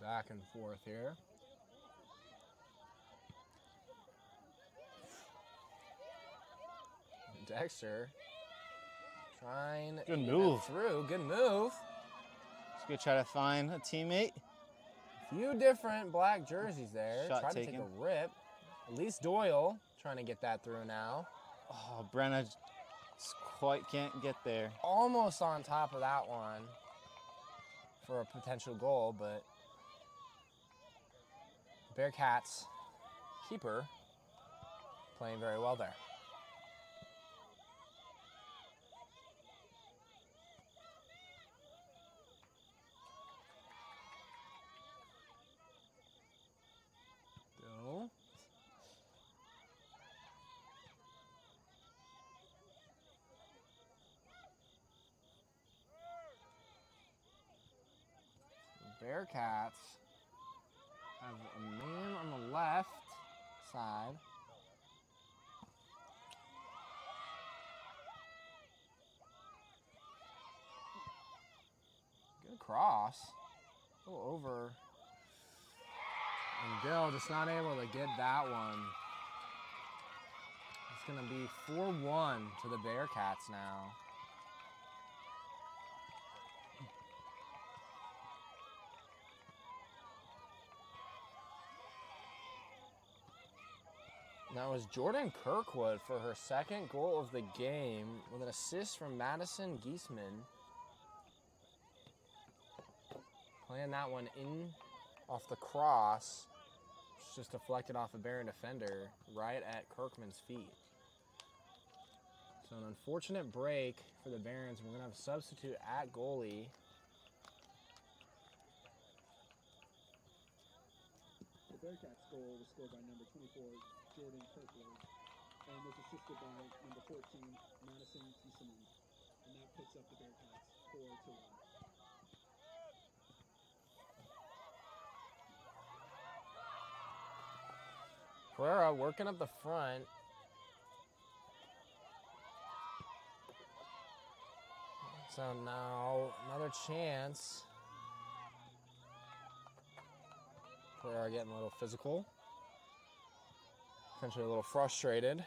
Back and forth here. Dexter trying to Good get move. that through. Good move. Just gonna try to find a teammate. Few different black jerseys there. Shot Trying to taken. take a rip. At least Doyle trying to get that through now. Oh, Brenna just quite can't get there. Almost on top of that one for a potential goal, but Bearcats keeper playing very well there. Go. Bearcats have a man side. Good cross. A little over. And Dill just not able to get that one. It's going to be 4-1 to the Bearcats now. That was Jordan Kirkwood for her second goal of the game with an assist from Madison Giesman. Playing that one in off the cross. It's just deflected off a Baron defender right at Kirkman's feet. So an unfortunate break for the Barons. We're going to have a substitute at goalie. The Bearcats' goal was scored by number 24, Jordan Kirkwood, and was assisted by number 14, Madison Giesman. And that puts up the Bearcats 4-1. Pereira working up the front. So now another chance. Pereira getting a little physical. Potentially a little frustrated.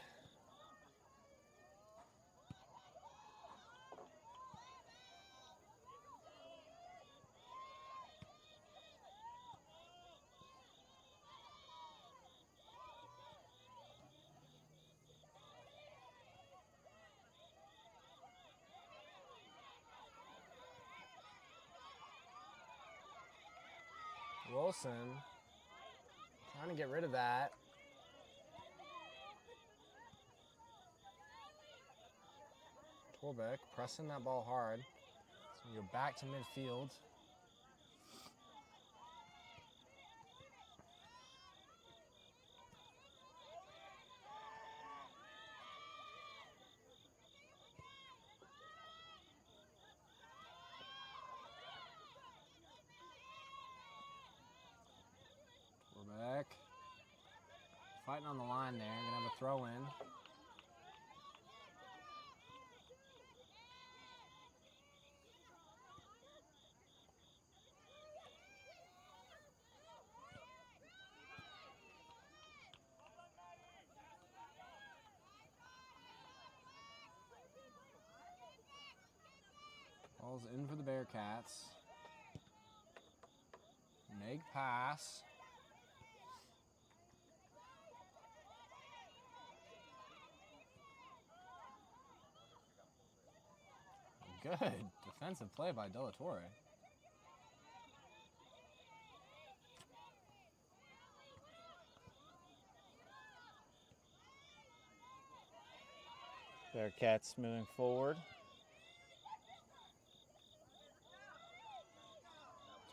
Wilson trying to get rid of that. Torbeck pressing that ball hard. So we go back to midfield. Torbeck fighting on the line there. Gonna have a throw in. Ball's in for the Bearcats. Make pass. Good defensive play by De La Torre. Bearcats moving forward.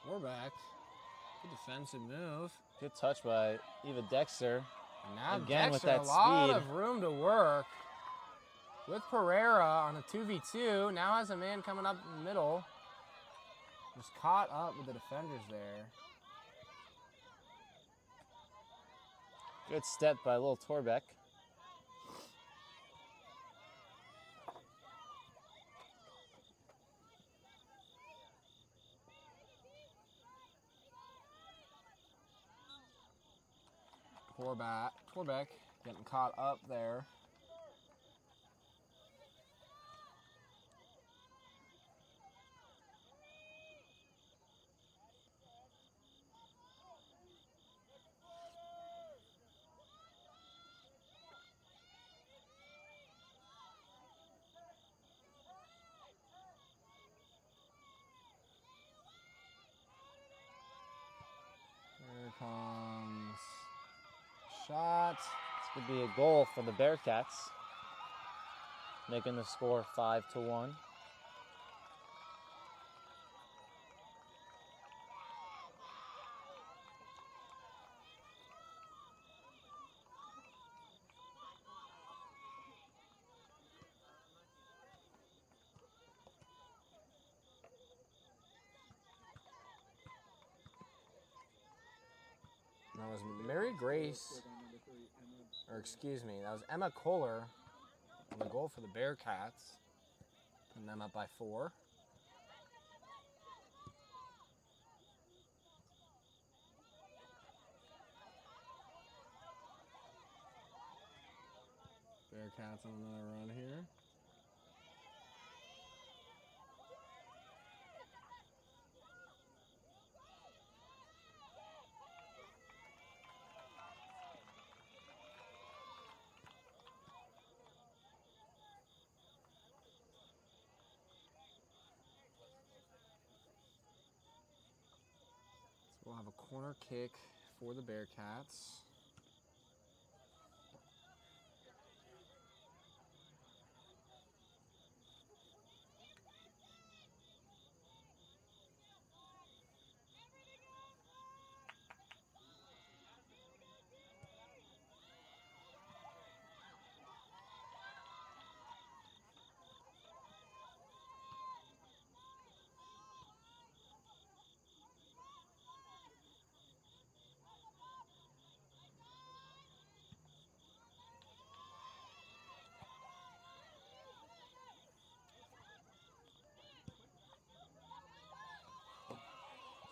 Torbeck. Good defensive move. Good touch by Eva Dexter. And now again Dexter, with that a lot speed. of room to work. With Pereira on a 2v2. Now has a man coming up in the middle. Just caught up with the defenders there. Good step by Lil Torbeck. Torbeck getting caught up there. Here comes shot. This could be a goal for the Bearcats, making the score 5-1. That was Mary Grace. Scored by number 3, or excuse me, that was Emma Kohler on the goal for the Bearcats. Putting them up by 4. Bearcats on another run here. So we'll have a corner kick for the Bearcats.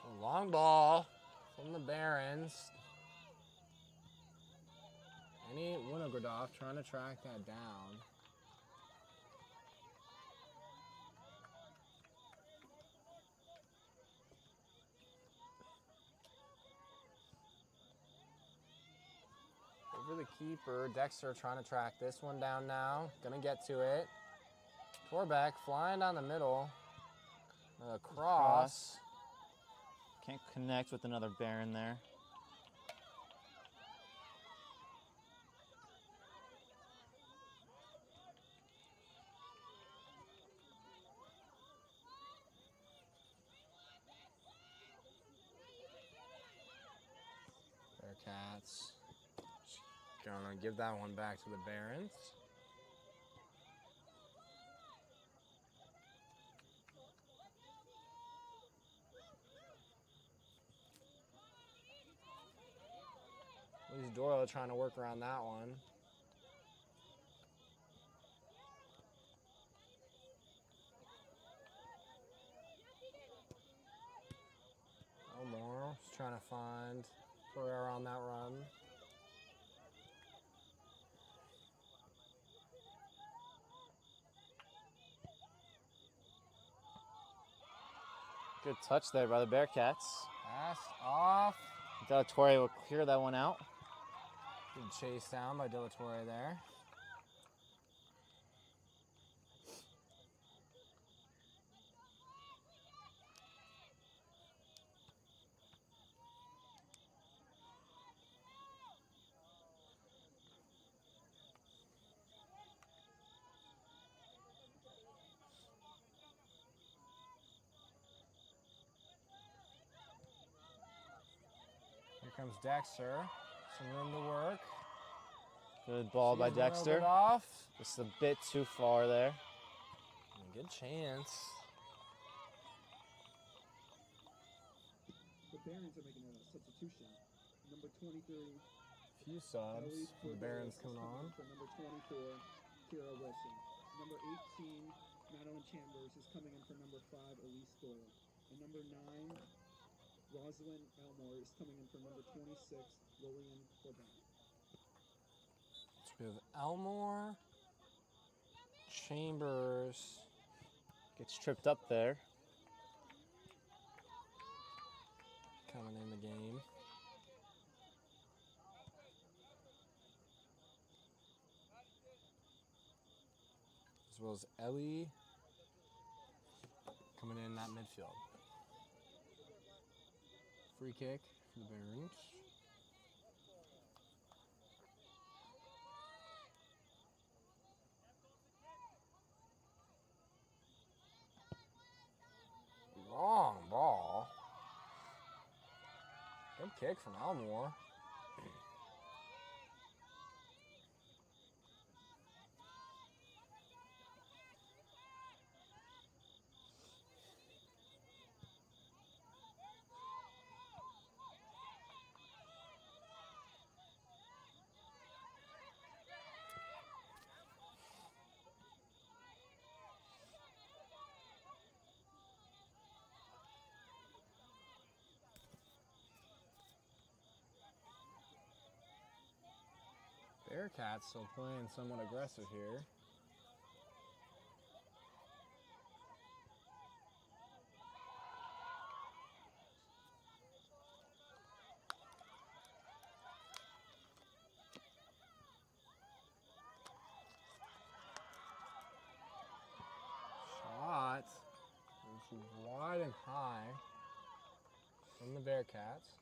So long ball from the Barons. Any Winograd trying to track that down. Over the keeper, Dexter trying to track this one down now. Gonna get to it. Torbeck flying down the middle. Cross. Can't connect with another Baron there. Bearcats gonna give that one back to the Barons. Luis Doyle trying to work around that one. Elmore is trying to find Pereira on that run. Good touch there by the Bearcats. Pass off. De La Torre will clear that one out. Good chase down by De La Torre there. Here comes Dexter. Some room to work. Good ball by Sees Dexter. Winograd off. Just a bit too far there. Good chance. The Barons are making a substitution. Number 23, Few subs. Elise The Barons coming on. for number 24, Kira Wilson. Number 18, Madeline Chambers is coming in for number 5, Elise Doyle. And number 9, Rosalind Elmore is coming in for number 26, Lillian Corbett. So we have Elmore, Chambers. Gets tripped up there. Coming in the game. As well as Ellie coming in that midfield. Free kick for the Barons. Long ball. Good kick from Elmore. Bearcats still playing somewhat aggressive here. Shot. It's wide and high from the Bearcats.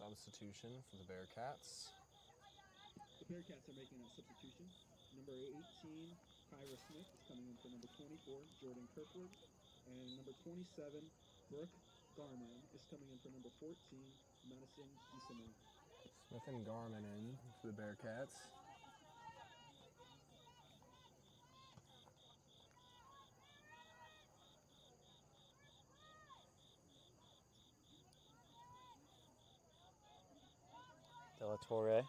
Substitution for the Bearcats. The Bearcats are making a substitution. Number 18, Kyra Smith is coming in for number 24, Jordan Kirkwood. And number 27, Brooke Garman is coming in for number 14, Madison DeSimone. Smith and Garman in for the Bearcats. De La Torre.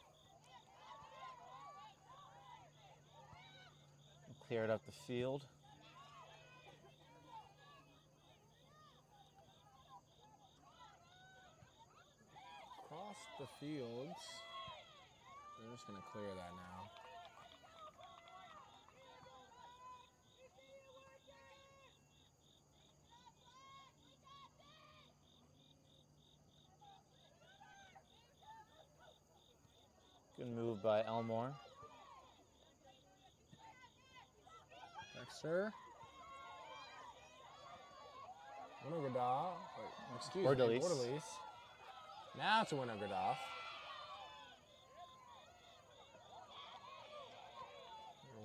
Cleared up the field. Across the fields. They're just going to clear that now. Good move by Elmore. Dexter. Winogradaw. Excuse me, Bordelis. Bordelis. Now to Winogradaw.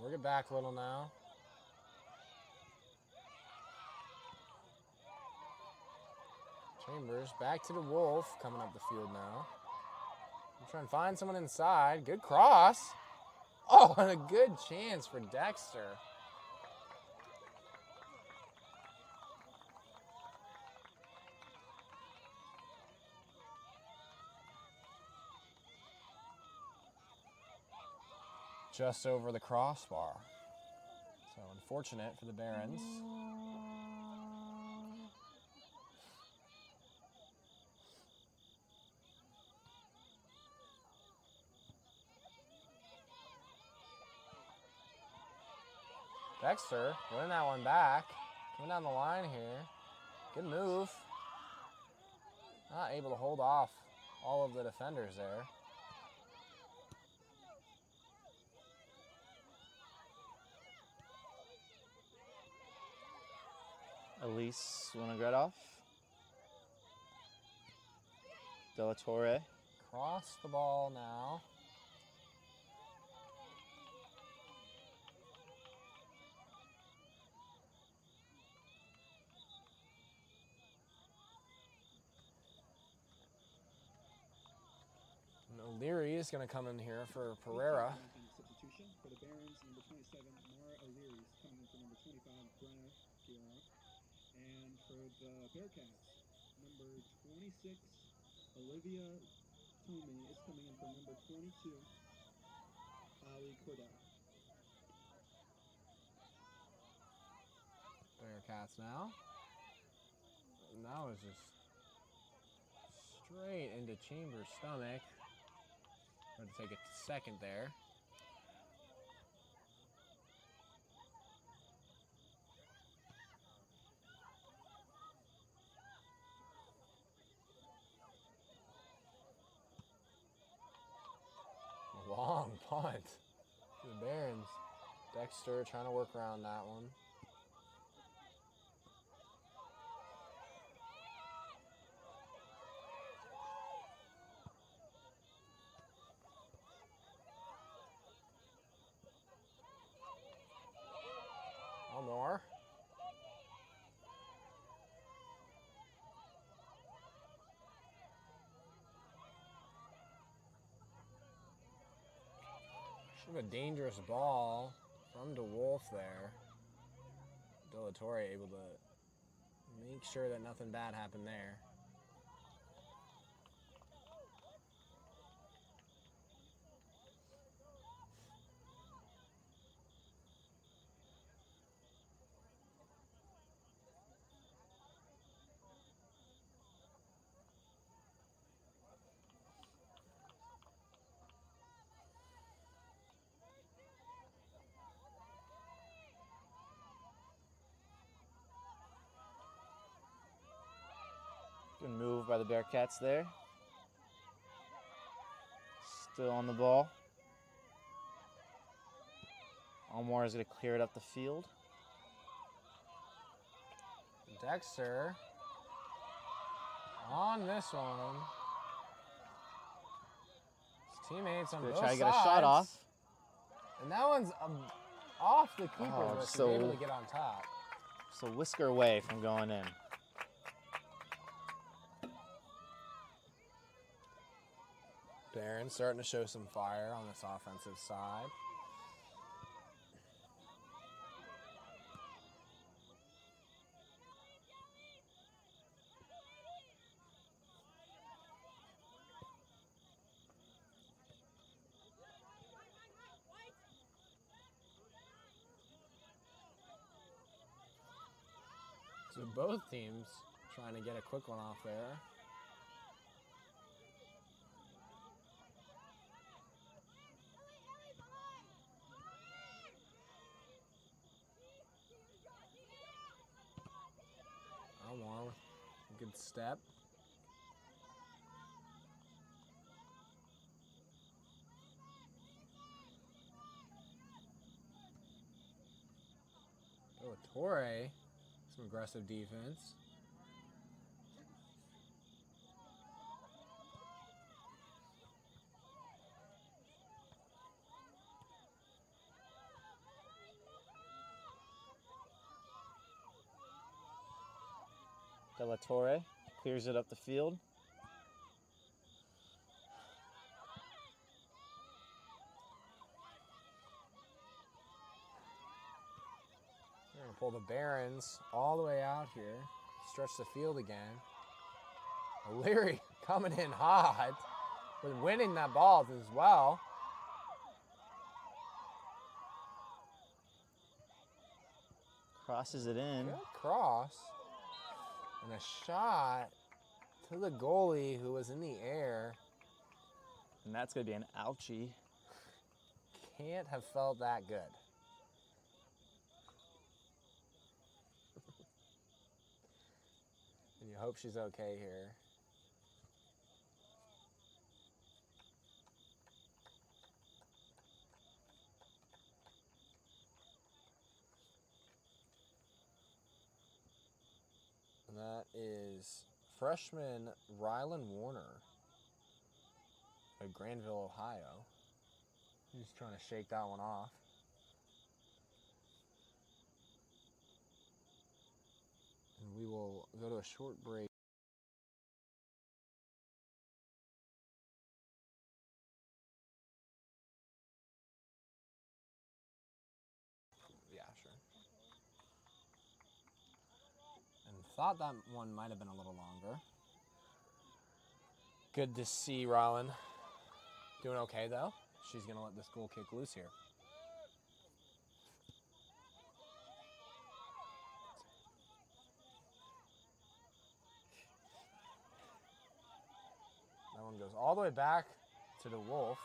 Work it back a little now. Chambers back to the Wolf, coming up the field now. I'm trying to find someone inside. Good cross. Oh, and a good chance for Dexter. Just over the crossbar. So unfortunate for the Barons. Dexter winning that one back. Coming down the line here. Good move. Not able to hold off all of the defenders there. Elise Winogradov. De La Torre. Cross the ball now. And O'Leary is going to come in here for Pereira. Substitution for the Barons, number 27, Mara O'Leary is coming in for number 25, Brenna Piero. And for the Bearcats, number 26, Olivia Tomey is coming in for number 22, Ali Cordell. Bearcats now. Now it's just straight into Chambers' stomach. Going to take a second there. Long punt for the Barons. Dexter trying to work around that one. Elmore. A dangerous ball from DeWolf there. De La Torre able to make sure that nothing bad happened there. Good move by the Bearcats there. Still on the ball. Elmore is going to clear it up the field. Dexter on this one. His teammates on both sides. Try to get a shot off. And that one's off the keeper's Oh, wrist. so- He's able to get on top. So whisker away from going in. Barron starting to show some fire on this offensive side. So both teams trying to get a quick one off there. Elmore, good step. De La Torre, some aggressive defense. De La Torre clears it up the field. They're going to pull the Barons all the way out here. Stretch the field again. O'Leary coming in hot with winning that ball as well. Crosses it in. Good cross. And a shot to the goalie who was in the air. And that's going to be an ouchie. Can't have felt that good. And you hope she's okay here. And that is freshman Rylan Warner of Granville, Ohio. He's trying to shake that one off. And we will go to a short break. Yeah, sure. And thought that one might have been a little longer. Good to see Rylan doing okay, though. She's going to let this goal kick loose here. That one goes all the way back to the Wolf.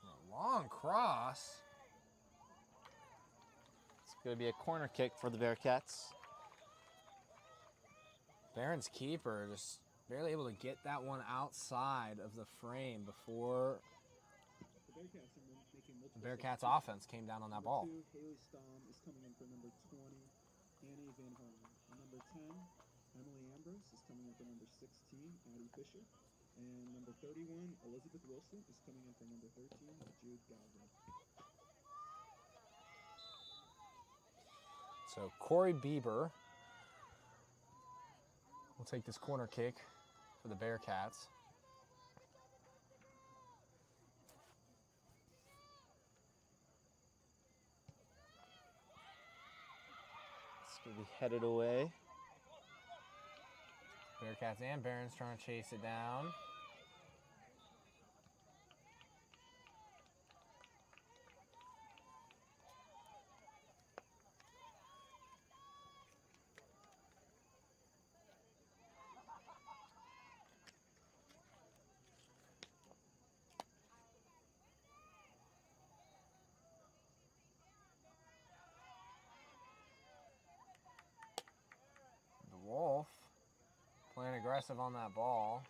A long cross. It's going to be a corner kick for the Bearcats. Barron's keeper just barely able to get that one outside of the frame before the Bearcats offense came down on that ball. Number 2, Haley Stamm is coming in for number 20, Annie Van Horn. And number 10, Emily Ambrose is coming in for number 16, Addie Fisher. And number 31, Elizabeth Wilson is coming in for number 13, Jude Galvin. So Corey Bieber will take this corner kick for the Bearcats. It's going to be headed away. Bearcats and Barons trying to chase it down. Wolf playing aggressive on that ball.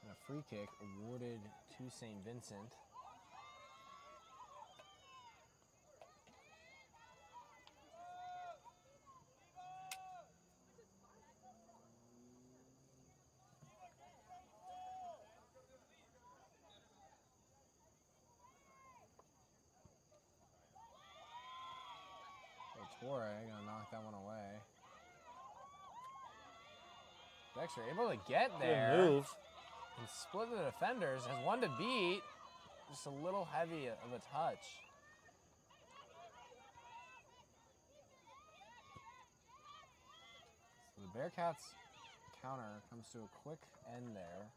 And a free kick awarded to St. Vincent. Torre gonna knock that one away. Dexter able to get there. Good move. And split the defenders. Has one to beat. Just a little heavy of a touch. So the Bearcats counter comes to a quick end there.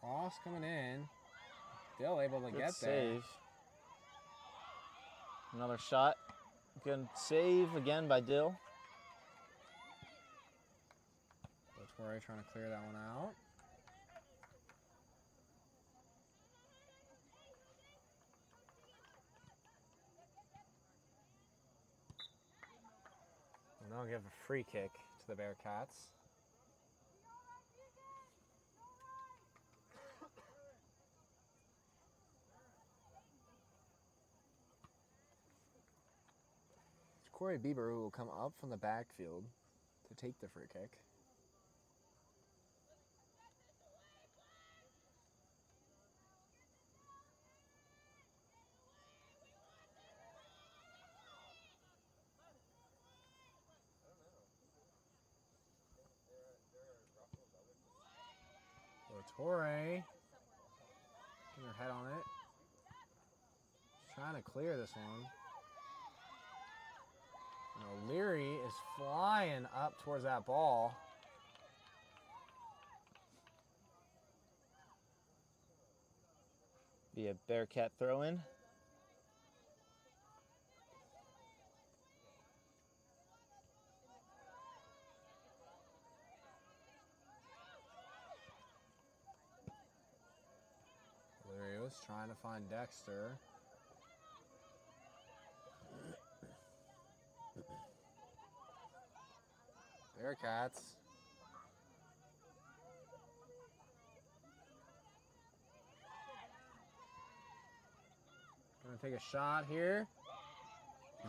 Cross coming in. Still able to Good get save. there. Another shot. Good save again by Dill. Torre trying to clear that one out. And they'll give a free kick to the Bearcats. Corey Bieber, who will come up from the backfield to take the free kick. Torre, getting her head on it. Trying to clear this one. And O'Leary is flying up towards that ball. Be a Bearcat throw in. O'Leary was trying to find Dexter. Bearcats. Gonna take a shot here.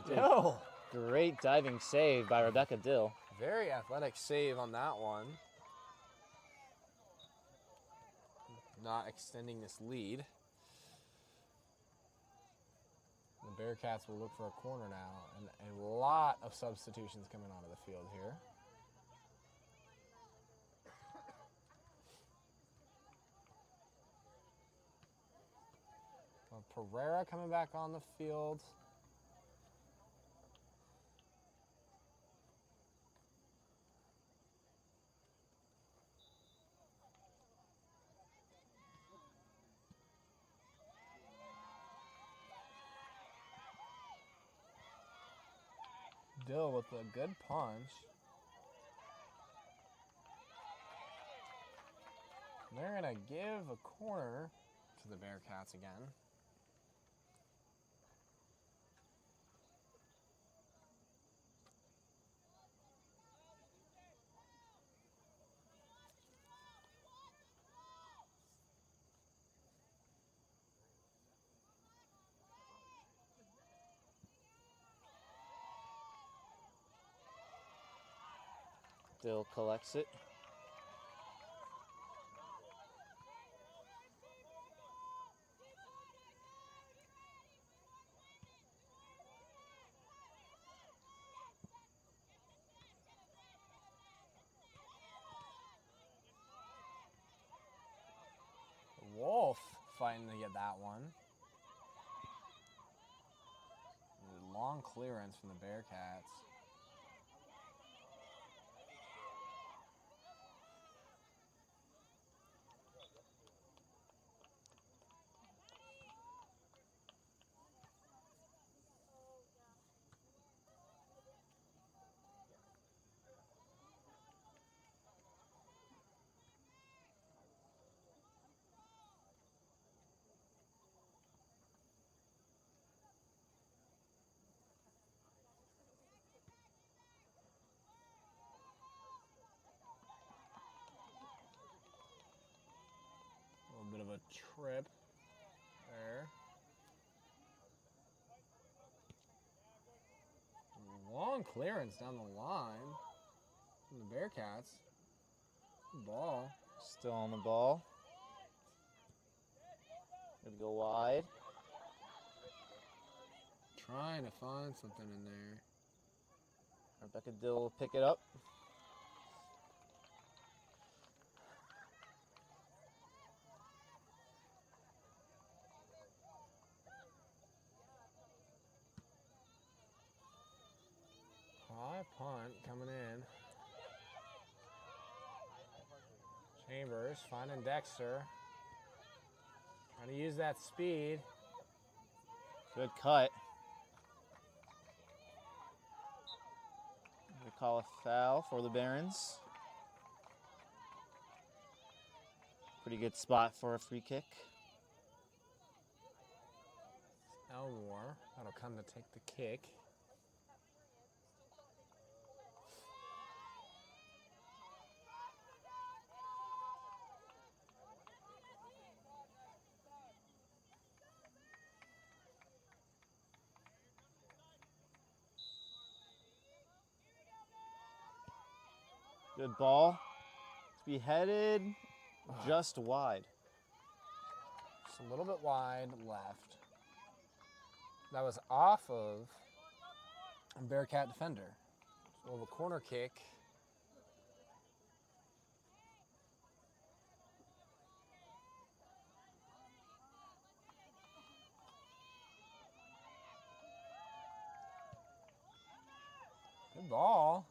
Dill. Great diving save by Rebecca Dill. Very athletic save on that one. Not extending this lead. The Bearcats will look for a corner now, and a lot of substitutions coming onto the field here. Pereira coming back on the field. Dill with a good punch. They're going to give a corner to the Bearcats again. Dill collects it. Wolf fighting to get that one. Long clearance from the Bearcats. A little bit of a trip there. Long clearance down the line from the Bearcats. Ball. Still on the ball. Gonna go wide. Trying to find something in there. Rebecca Dill will pick it up. High punt coming in. Chambers finding Dexter. Trying to use that speed. Good cut. They call a foul for the Barons. Pretty good spot for a free kick. Elmore, that'll come to take the kick. Good ball. To be headed just wide. Just a little bit wide left. That was off of a Bearcat defender. So we'll have a corner kick. Good ball.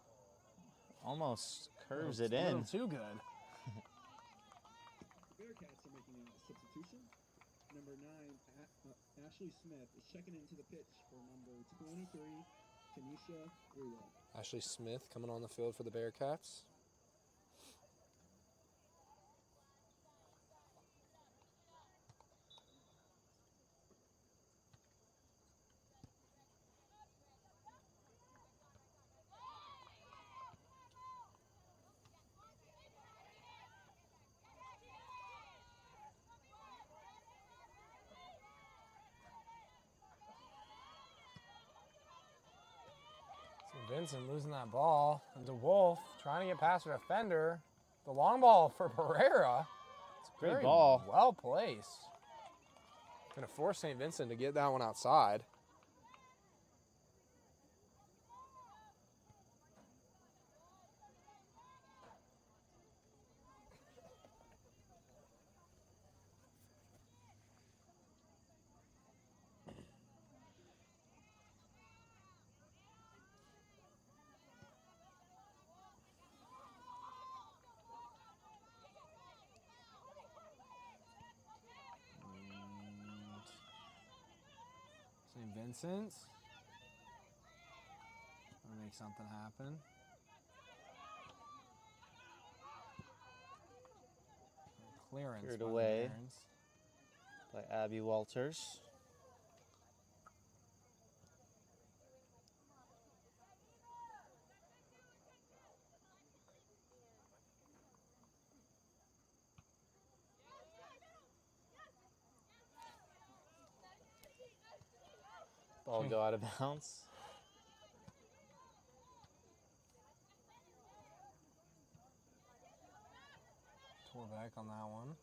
Almost curves A it in. little too good. The Bearcats are making a substitution. Number 9, Ashley Smith is checking into the pitch for number 23, Tanisha Rulo. Ashley Smith coming on the field for the Bearcats. Vincent losing that ball. And DeWolf trying to get past her defender. The long ball for Pereira. It's a Great very ball. well placed. Going to force St. Vincent to get that one outside. St. Vincent's gonna make something happen. Clearance Cleared by the away. Barons. By Abby Walters. Ball go out of bounds. Fullback on that one.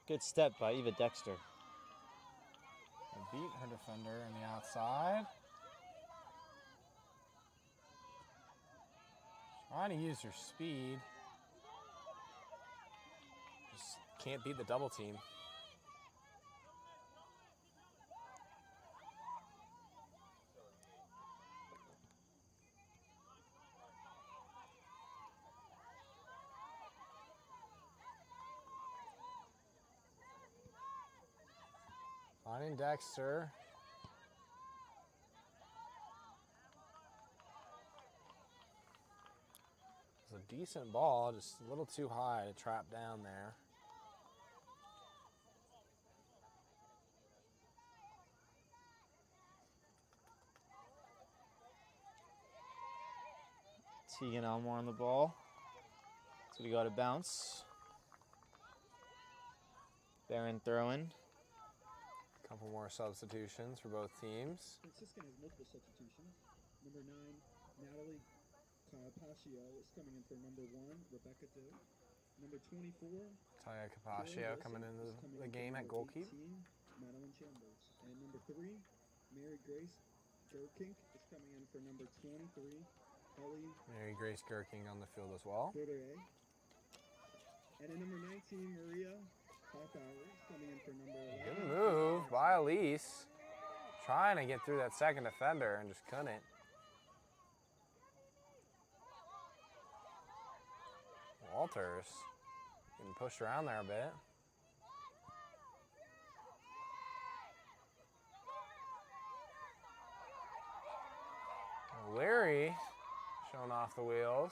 Good step by Eva Dexter. Beat her defender on the outside. Trying to use her speed. Just can't beat the double team. Finding Dexter. It's a decent ball, just a little too high to trap down there. Tegan Elmore on the ball. So we got a bounce. Barron throwing. A couple more substitutions for both teams. Franciscan has multiple substitutions. Number 9, Natalie Capaccio is coming in for number 1, Rebecca Dill. Number 24, Talia Capaccio coming into the game at goalkeeper. 18, Madeline Chambers. And number 3, Mary Grace Gerkink is coming in for number 23, Ellie Mary Grace Gerking on the field as well. Federer. And at number 19, Maria Hoffauer is coming in for number 11. Good move by Elise. Trying to get through that second defender and just couldn't. Walters getting pushed around there a bit. Leary showing off the wheels.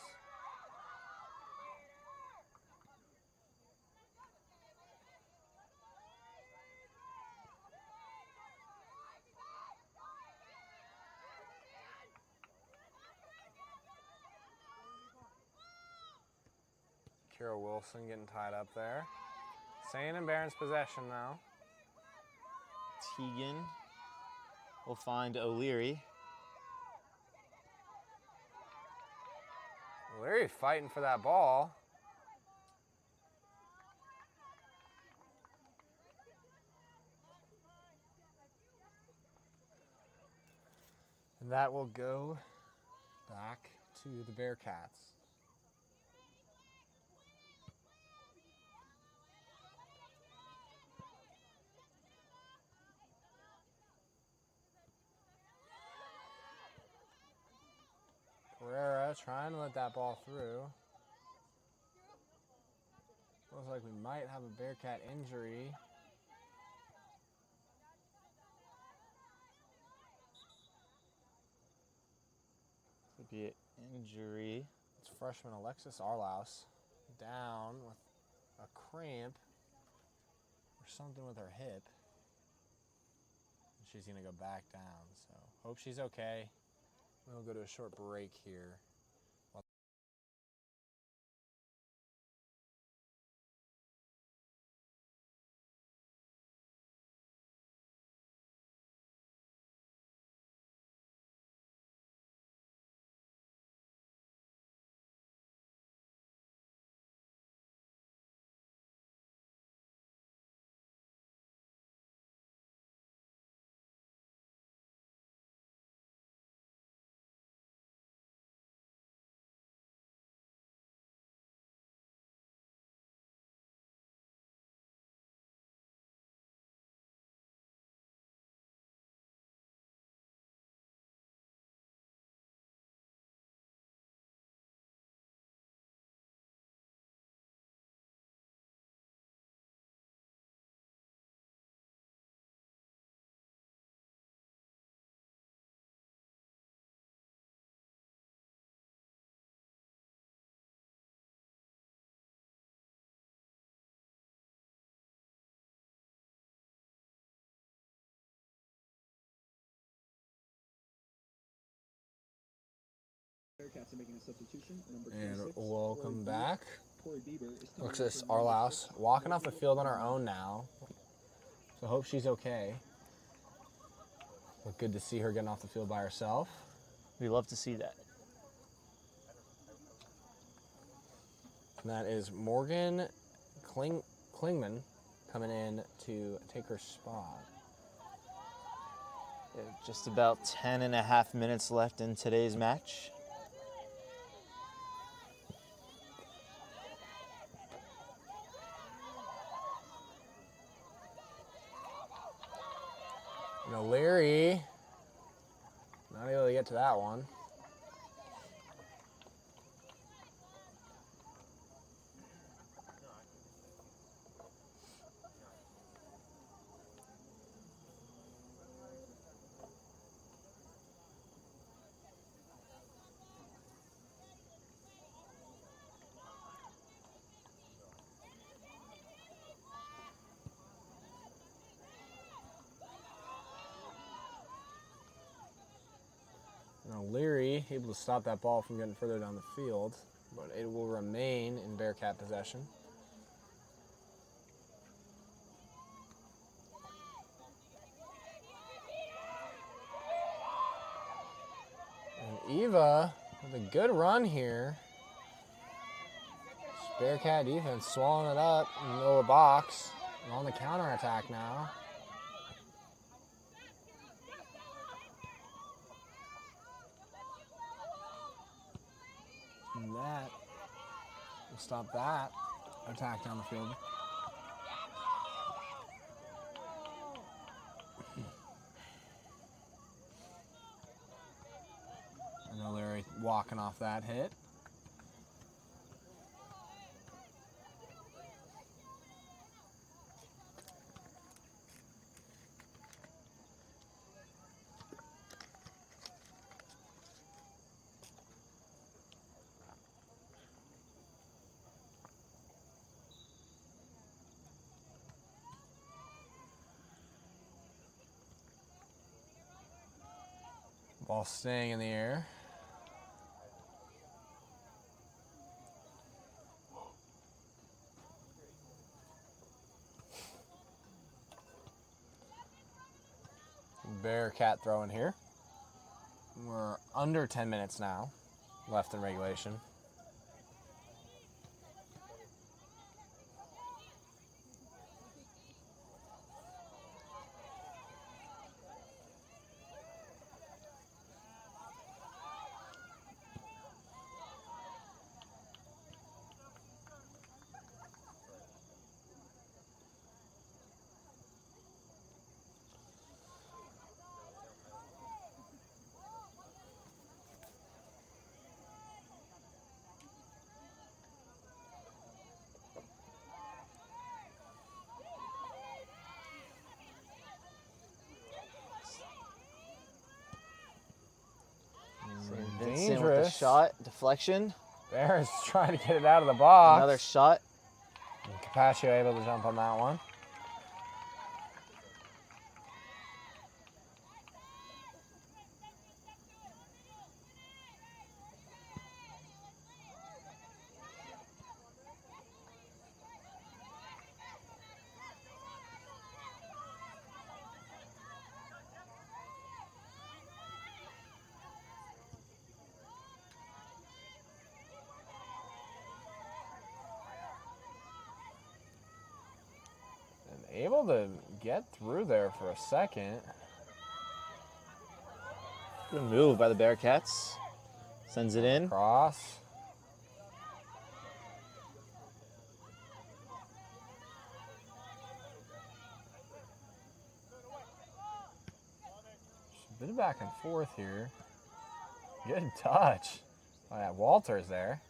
Kira Wilson getting tied up there. St. and Barron's possession now. Tegan will find O'Leary. Leary fighting for that ball. And that will go back to the Bearcats. Pereira trying to let that ball through. Looks like we might have a Bearcat injury. Could be an injury. It's freshman Alexis Arlaus down with a cramp or something with her hip. She's going to go back down, so hope she's okay. We'll go to a short break here. Bearcats are making a substitution. Number And 26, welcome Corey back. Corey Bieber is coming Looks in at for number Arlaus 6. walking off the field on her own now. So hope she's okay. But good to see her getting off the field by herself. We love to see that. And that is Morgan Klingman coming in to take her spot. Just about 10.5 minutes left in today's match. And O'Leary not able to get to that one. O'Leary able to stop that ball from getting further down the field, but it will remain in Bearcat possession. And Eva with a good run here. Bearcat defense swallowing it up in the middle of the box. And on the counterattack now. And that will stop that attack down the field. And O'Leary walking off that hit. Ball staying in the air. Bearcat throwing here. We're under 10 minutes now left in regulation. Vincent with the shot, deflection. Bears trying to get it out of the box. Another shot. And Capaccio able to jump on that one. Able to get through there for a second. Good move by the Bearcats. Sends it in. Cross. A bit of back and forth here. Good touch. Oh yeah, Walter's there.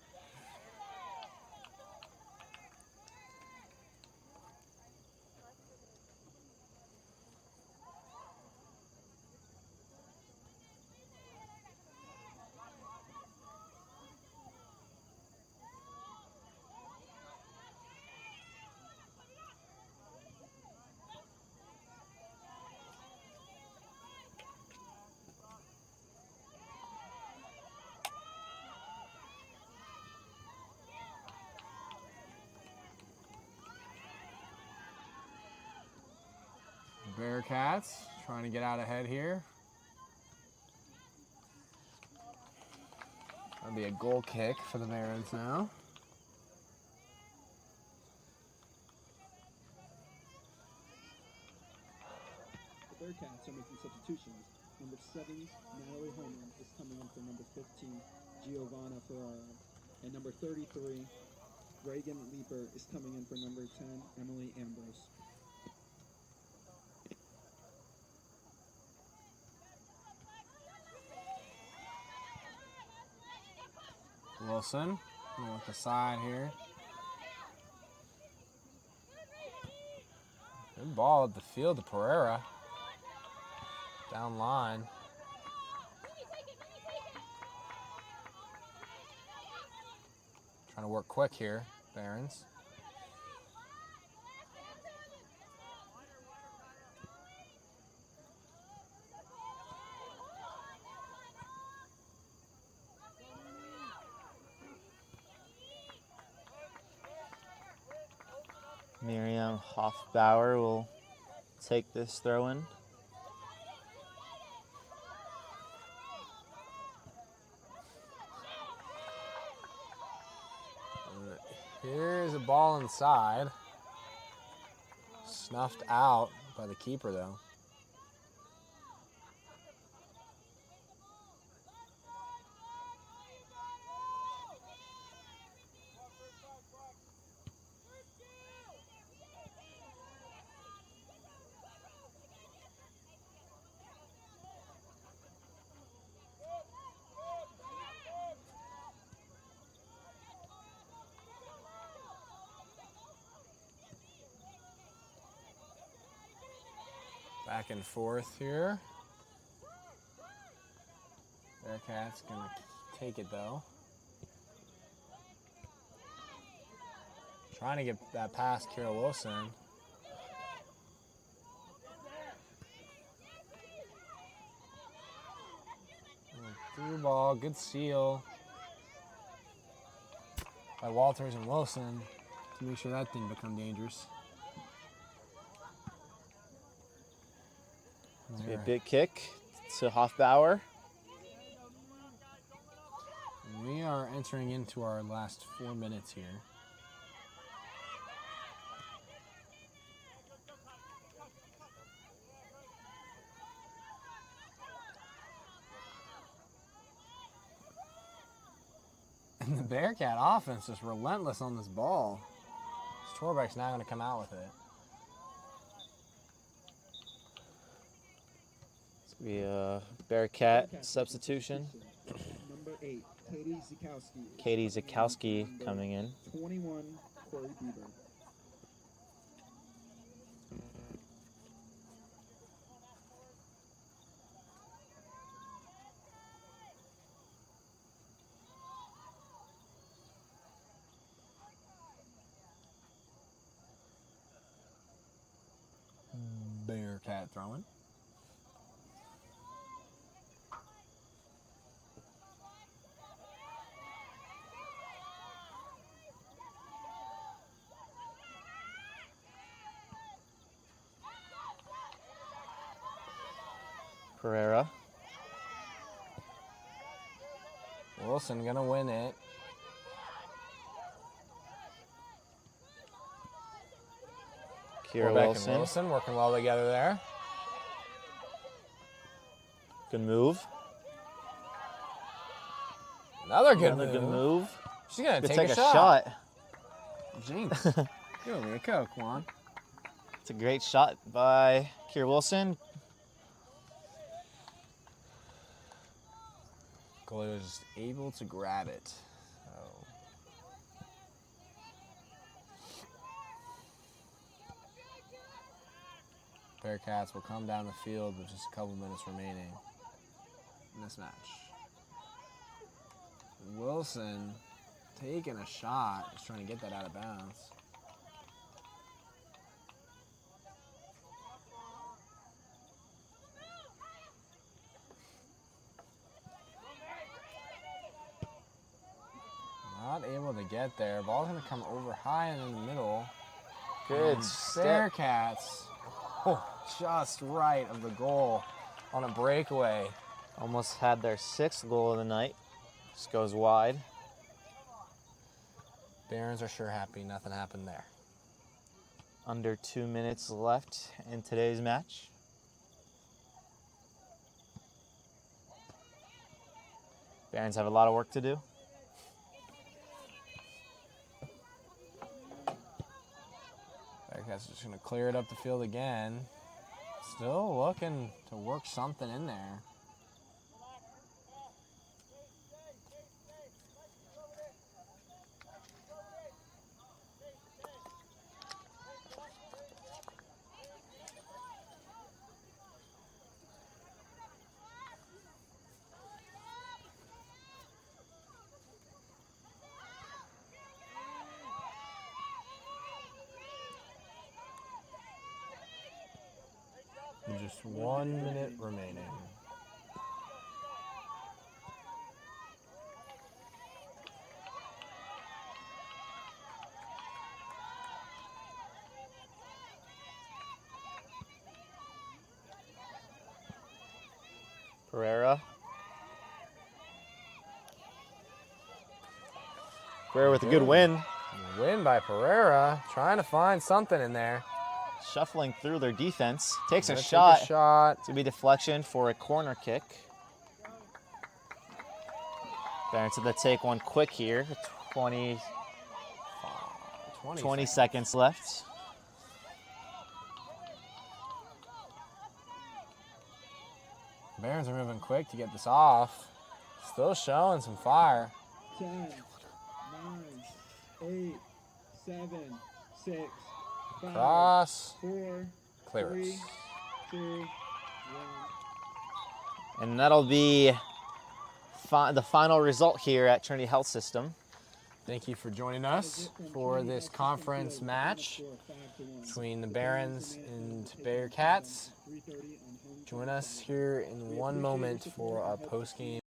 Bearcats trying to get out ahead here. That'll be a goal kick for the Barons now. The Bearcats are making substitutions. Number 7, Natalie Holman is coming in for number 15, Giovanna Ferrara. And number 33, Reagan Leeper is coming in for number 10, Emily Ambrose. Wilson, going with the side here. Good ball at the field to Pereira. Down line. Trying to work quick here, Barons. Miriam Hoffbauer will take this throw in. Here's a ball inside. Snuffed out by the keeper, though. Back and forth here. Bearcats gonna take it though. Trying to get that past Kira Wilson. Through ball, good seal by Walters and Wilson to make sure that didn't become dangerous. It's gonna be a big kick to Hoffbauer. We are entering into our last 4 minutes here. And the Bearcat offense is relentless on this ball. Torbeck's now going to come out with it. It's gonna be a Bearcat substitution. Number 8, Katie Zukowski. Katie Zukowski coming in. 21, Corey Bieber. Bearcat throwing. Pereira. Wilson gonna win it. Kira Torbeck Wilson. and Wilson working well together there. Good move. Another good Another move. good move. She's gonna Could take a shot. Jinx. Give me a Coke, Juan. It's a great shot by Kira Wilson. Goalie was just able to grab it. So. Bearcats will come down the field with just a couple minutes remaining in this match. Wilson taking a shot, just trying to get that out of bounds. Not able to get there. Ball's going to come over high and in the middle. Good And step. Bearcats, just right of the goal on a breakaway. Almost had their 6th goal of the night. Just goes wide. Barons are sure happy nothing happened there. Under 2 minutes left in today's match. Barons have a lot of work to do. Bearcats just going to clear it up the field again. Still looking to work something in there. Just 1 minute remaining. Pereira. Pereira with a good win. Win by Pereira, trying to find something in there. Shuffling through their defense. Takes a Take shot. a shot. To be deflection for a corner kick. Barons have to take one quick here. 20 seconds left. Barons are moving quick to get this off. Still showing some fire. 10, 9, 8, 7, 6, 5, Cross. 4, Clearance. 3, 2, 1. And that'll be the final result here at Trinity Health System. Thank you for joining us for this conference match between the Barons and Bearcats. Join us here in one moment for our post-game